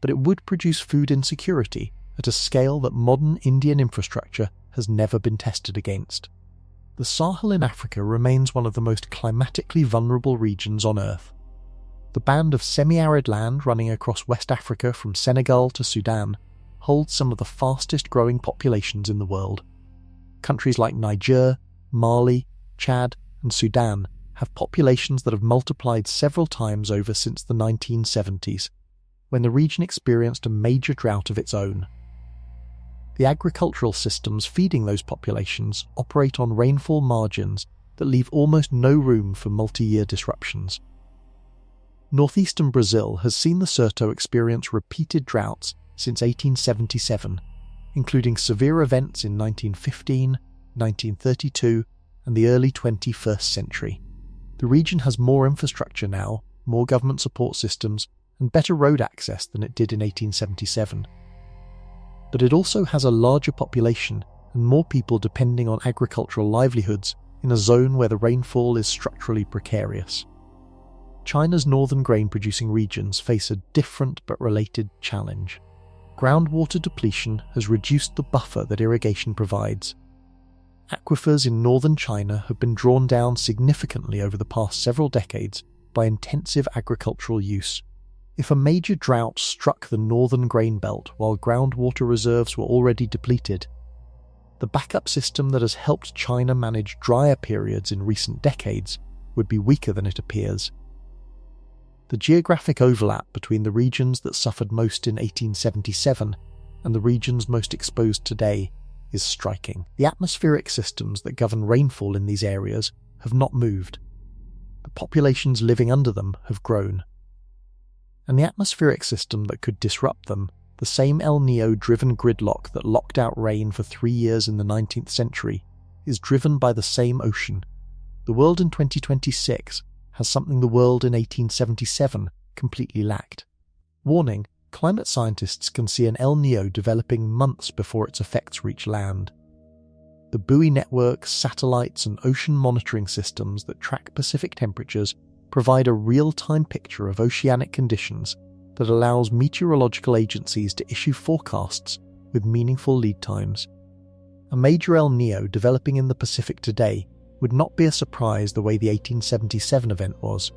but it would produce food insecurity at a scale that modern Indian infrastructure has never been tested against. The Sahel in Africa remains one of the most climatically vulnerable regions on Earth. The band of semi-arid land running across West Africa from Senegal to Sudan holds some of the fastest-growing populations in the world. Countries like Niger, Mali, Chad, and Sudan have populations that have multiplied several times over since the 1970s, when the region experienced a major drought of its own. The agricultural systems feeding those populations operate on rainfall margins that leave almost no room for multi-year disruptions. Northeastern Brazil has seen the Sertão experience repeated droughts since 1877, including severe events in 1915, 1932, and the early 21st century. The region has more infrastructure now, more government support systems, and better road access than it did in 1877. But it also has a larger population and more people depending on agricultural livelihoods in a zone where the rainfall is structurally precarious. China's northern grain-producing regions face a different but related challenge. Groundwater depletion has reduced the buffer that irrigation provides. Aquifers in northern China have been drawn down significantly over the past several decades by intensive agricultural use. If a major drought struck the northern grain belt while groundwater reserves were already depleted, the backup system that has helped China manage drier periods in recent decades would be weaker than it appears. The geographic overlap between the regions that suffered most in 1877 and the regions most exposed today is striking. The atmospheric systems that govern rainfall in these areas have not moved. The populations living under them have grown. And the atmospheric system that could disrupt them, the same El Niño-driven gridlock that locked out rain for 3 years in the 19th century, is driven by the same ocean. The world in 2026 has something the world in 1877 completely lacked. Warning: climate scientists can see an El Niño developing months before its effects reach land. The buoy networks, satellites, and ocean monitoring systems that track Pacific temperatures provide a real-time picture of oceanic conditions that allows meteorological agencies to issue forecasts with meaningful lead times. A major El Niño developing in the Pacific today would not be a surprise the way the 1877 event was.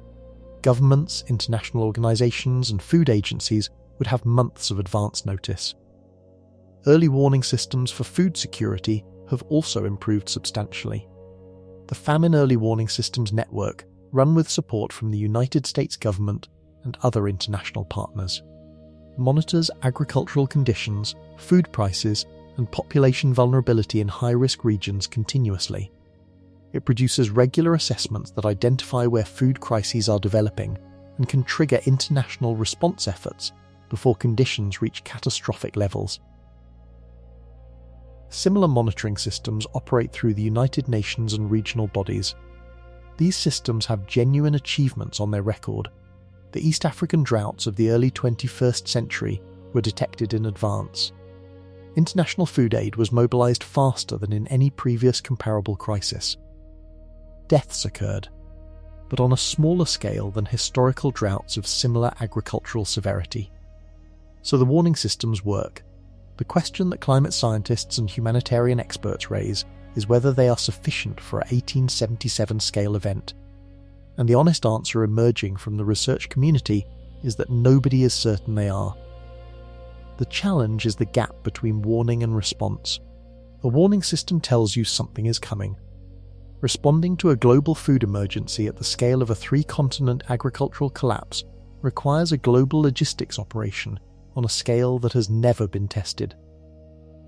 Governments, international organizations, and food agencies would have months of advance notice. Early warning systems for food security have also improved substantially. The Famine Early Warning Systems Network, run with support from the United States government and other international partners, monitors agricultural conditions, food prices, and population vulnerability in high-risk regions continuously. It produces regular assessments that identify where food crises are developing and can trigger international response efforts before conditions reach catastrophic levels. Similar monitoring systems operate through the United Nations and regional bodies. These systems have genuine achievements on their record. The East African droughts of the early 21st century were detected in advance. International food aid was mobilized faster than in any previous comparable crisis. Deaths occurred, but on a smaller scale than historical droughts of similar agricultural severity. So the warning systems work. The question that climate scientists and humanitarian experts raise is whether they are sufficient for an 1877 scale event. and the honest answer emerging from the research community is that nobody is certain they are. The challenge is the gap between warning and response. A warning system tells you something is coming. Responding to a global food emergency at the scale of a 3-continent agricultural collapse requires a global logistics operation on a scale that has never been tested.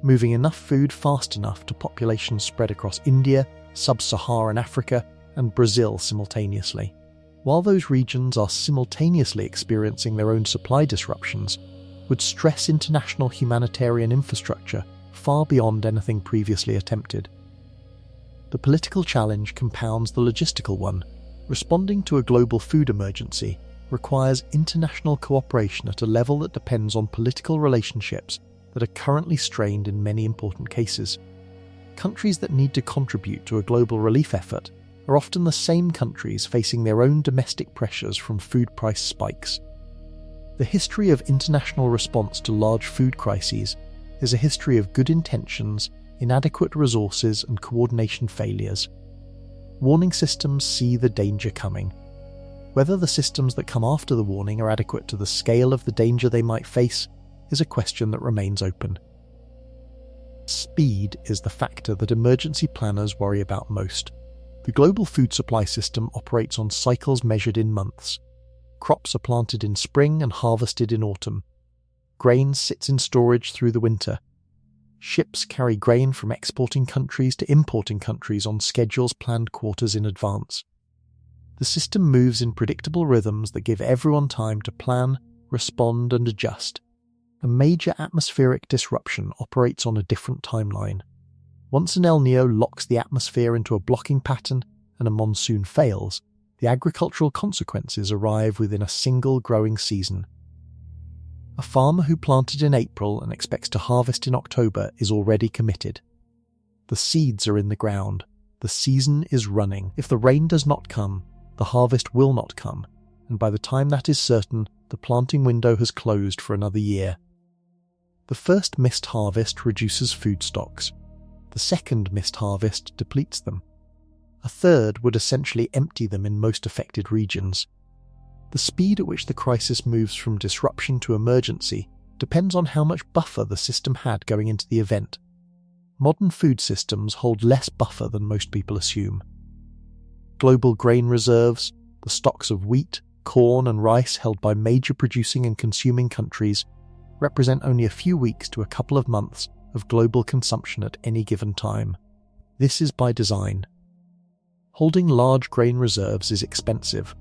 Moving enough food fast enough to populations spread across India, sub-Saharan Africa, and Brazil simultaneously. While those regions are simultaneously experiencing their own supply disruptions, would stress international humanitarian infrastructure far beyond anything previously attempted. The political challenge compounds the logistical one. Responding to a global food emergency requires international cooperation at a level that depends on political relationships that are currently strained in many important cases. Countries that need to contribute to a global relief effort are often the same countries facing their own domestic pressures from food price spikes. The history of international response to large food crises is a history of good intentions, inadequate resources, and coordination failures. Warning systems see the danger coming. Whether the systems that come after the warning are adequate to the scale of the danger they might face is a question that remains open. Speed is the factor that emergency planners worry about most. The global food supply system operates on cycles measured in months. Crops are planted in spring and harvested in autumn. Grain sits in storage through the winter. Ships carry grain from exporting countries to importing countries on schedules planned quarters in advance. The system moves in predictable rhythms that give everyone time to plan, respond, and adjust. A major atmospheric disruption operates on a different timeline. Once an El Niño locks the atmosphere into a blocking pattern and a monsoon fails, the agricultural consequences arrive within a single growing season. A farmer who planted in April and expects to harvest in October is already committed. The seeds are in the ground. The season is running. If the rain does not come, the harvest will not come, and by the time that is certain, the planting window has closed for another year. The first missed harvest reduces food stocks. The second missed harvest depletes them. A third would essentially empty them in most affected regions. The speed at which the crisis moves from disruption to emergency depends on how much buffer the system had going into the event. Modern food systems hold less buffer than most people assume. Global grain reserves, the stocks of wheat, corn, and rice held by major producing and consuming countries, represent only a few weeks to a couple of months of global consumption at any given time. This is by design. Holding large grain reserves is expensive.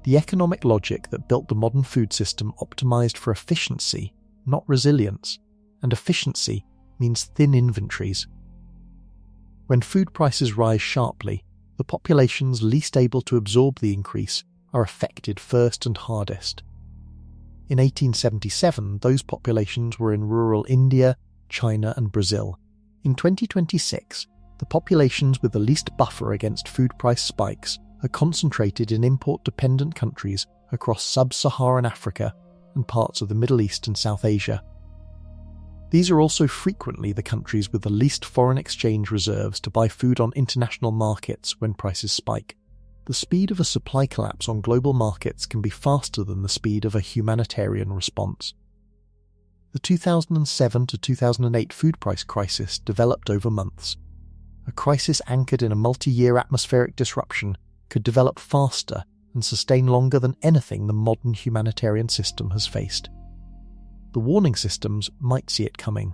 The economic logic that built the modern food system optimized for efficiency, not resilience, and efficiency means thin inventories. When food prices rise sharply, the populations least able to absorb the increase are affected first and hardest. In 1877, those populations were in rural India, China, and Brazil. In 2026, the populations with the least buffer against food price spikes are concentrated in import-dependent countries across sub-Saharan Africa and parts of the Middle East and South Asia. These are also frequently the countries with the least foreign exchange reserves to buy food on international markets when prices spike. The speed of a supply collapse on global markets can be faster than the speed of a humanitarian response. The 2007 to 2008 food price crisis developed over months. A crisis anchored in a multi-year atmospheric disruption could develop faster and sustain longer than anything the modern humanitarian system has faced. The warning systems might see it coming.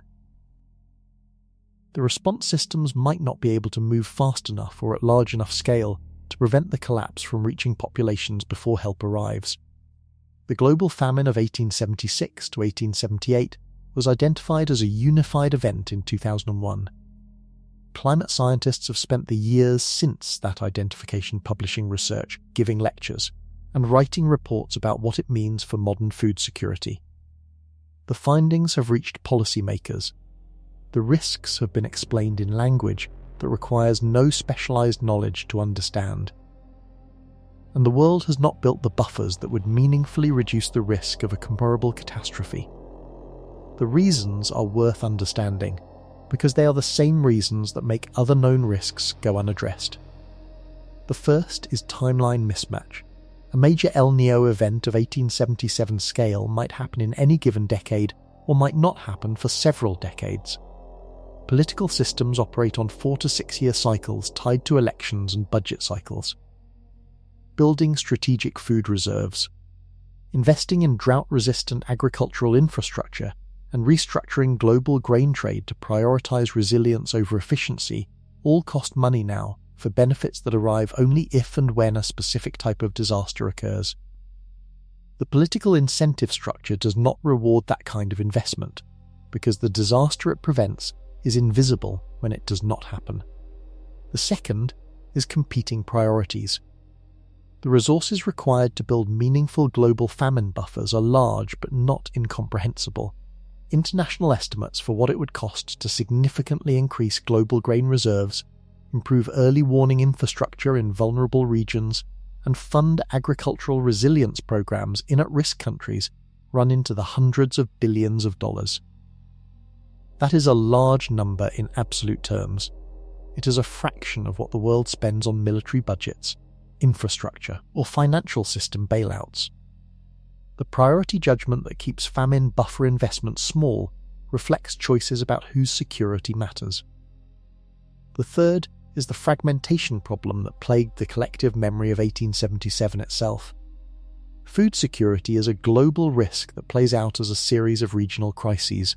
The response systems might not be able to move fast enough or at large enough scale to prevent the collapse from reaching populations before help arrives. The global famine of 1876 to 1878 was identified as a unified event in 2001. Climate scientists have spent the years since that identification publishing research, giving lectures, and writing reports about what it means for modern food security. The findings have reached policymakers. The risks have been explained in language that requires no specialized knowledge to understand. And the world has not built the buffers that would meaningfully reduce the risk of a comparable catastrophe. The reasons are worth understanding, because they are the same reasons that make other known risks go unaddressed. The first is timeline mismatch. A major El Niño event of 1877 scale might happen in any given decade or might not happen for several decades. Political systems operate on 4 to 6 year cycles tied to elections and budget cycles. Building strategic food reserves. Investing in drought-resistant agricultural infrastructure and restructuring global grain trade to prioritize resilience over efficiency all cost money now for benefits that arrive only if and when a specific type of disaster occurs. The political incentive structure does not reward that kind of investment, because the disaster it prevents is invisible when it does not happen. The second is competing priorities. The resources required to build meaningful global famine buffers are large but not incomprehensible. International estimates for what it would cost to significantly increase global grain reserves, improve early warning infrastructure in vulnerable regions, and fund agricultural resilience programs in at-risk countries run into the hundreds of billions of dollars. That is a large number in absolute terms. It is a fraction of what the world spends on military budgets, infrastructure, or financial system bailouts. The priority judgment that keeps famine buffer investments small reflects choices about whose security matters. The third is the fragmentation problem that plagued the collective memory of 1877 itself. Food security is a global risk that plays out as a series of regional crises.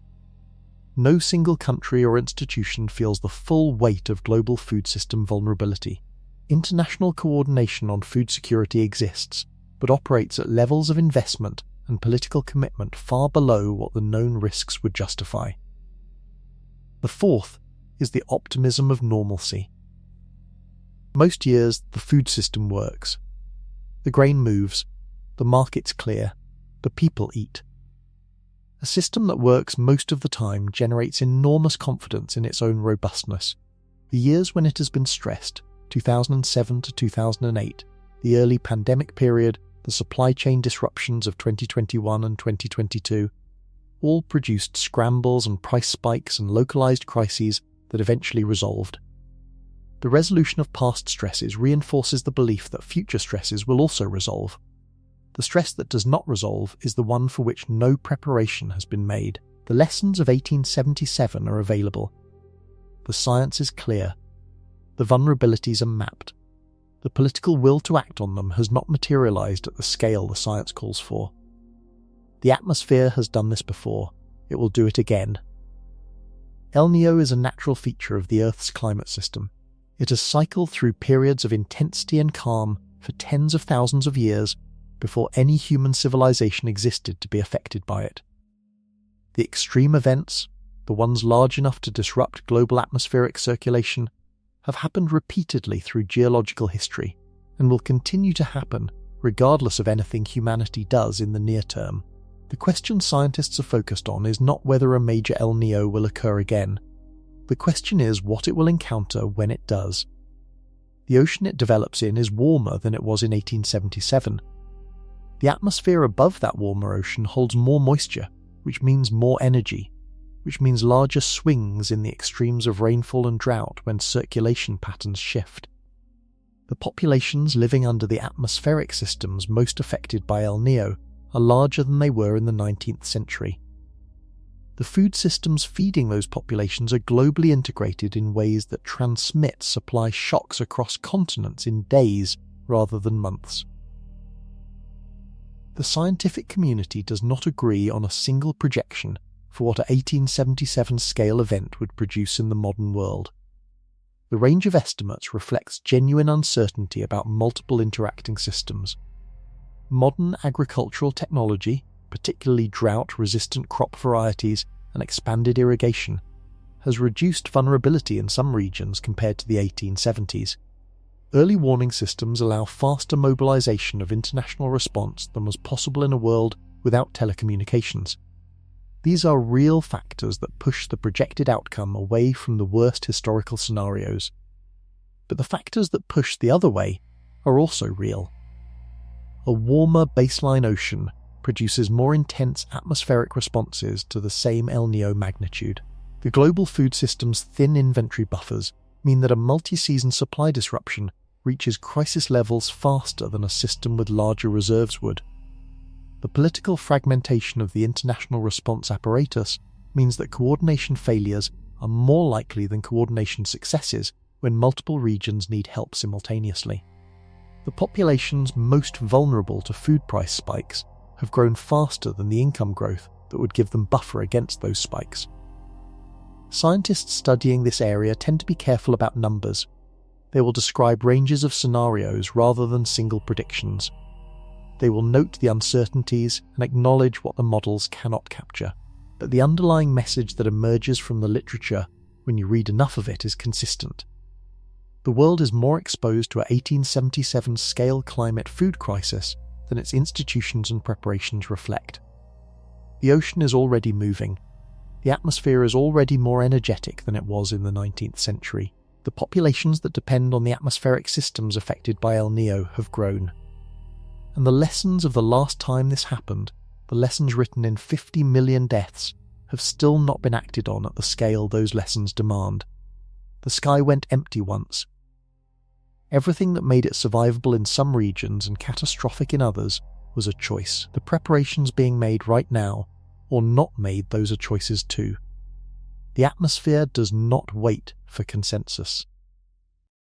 No single country or institution feels the full weight of global food system vulnerability. International coordination on food security exists, but operates at levels of investment and political commitment far below what the known risks would justify. The fourth is the optimism of normalcy. Most years, the food system works. The grain moves, the market's clear, the people eat. A system that works most of the time generates enormous confidence in its own robustness. The years when it has been stressed, 2007 to 2008, the early pandemic period, the supply chain disruptions of 2021 and 2022, all produced scrambles and price spikes and localized crises that eventually resolved. The resolution of past stresses reinforces the belief that future stresses will also resolve. The stress that does not resolve is the one for which no preparation has been made. The lessons of 1877 are available. The science is clear. The vulnerabilities are mapped. The political will to act on them has not materialized at the scale the science calls for. The atmosphere has done this before. It will do it again. El Niño is a natural feature of the Earth's climate system. It has cycled through periods of intensity and calm for tens of thousands of years before any human civilization existed to be affected by it. The extreme events, the ones large enough to disrupt global atmospheric circulation, have happened repeatedly through geological history and will continue to happen regardless of anything humanity does in the near term. The question scientists are focused on is not whether a major El Niño will occur again. The question is what it will encounter when it does. The ocean it develops in is warmer than it was in 1877. The atmosphere above that warmer ocean holds more moisture, which means more energy, which means larger swings in the extremes of rainfall and drought when circulation patterns shift. The populations living under the atmospheric systems most affected by El Niño are larger than they were in the 19th century. The food systems feeding those populations are globally integrated in ways that transmit supply shocks across continents in days rather than months. The scientific community does not agree on a single projection for what an 1877 scale event would produce in the modern world. The range of estimates reflects genuine uncertainty about multiple interacting systems. Modern agricultural technology, particularly drought-resistant crop varieties and expanded irrigation, has reduced vulnerability in some regions compared to the 1870s. Early warning systems allow faster mobilization of international response than was possible in a world without telecommunications. These are real factors that push the projected outcome away from the worst historical scenarios. But the factors that push the other way are also real. A warmer baseline ocean produces more intense atmospheric responses to the same El Niño magnitude. The global food system's thin inventory buffers mean that a multi-season supply disruption reaches crisis levels faster than a system with larger reserves would. The political fragmentation of the international response apparatus means that coordination failures are more likely than coordination successes when multiple regions need help simultaneously. The populations most vulnerable to food price spikes have grown faster than the income growth that would give them buffer against those spikes. Scientists studying this area tend to be careful about numbers. They will describe ranges of scenarios rather than single predictions. They will note the uncertainties and acknowledge what the models cannot capture. But the underlying message that emerges from the literature when you read enough of it is consistent. The world is more exposed to a 1877 scale climate food crisis than its institutions and preparations reflect. The ocean is already moving. The atmosphere is already more energetic than it was in the 19th century. The populations that depend on the atmospheric systems affected by El Niño have grown. And the lessons of the last time this happened, the lessons written in 50 million deaths, have still not been acted on at the scale those lessons demand. The sky went empty once. Everything that made it survivable in some regions and catastrophic in others was a choice. The preparations being made right now, or not made, those are choices too. The atmosphere does not wait for consensus.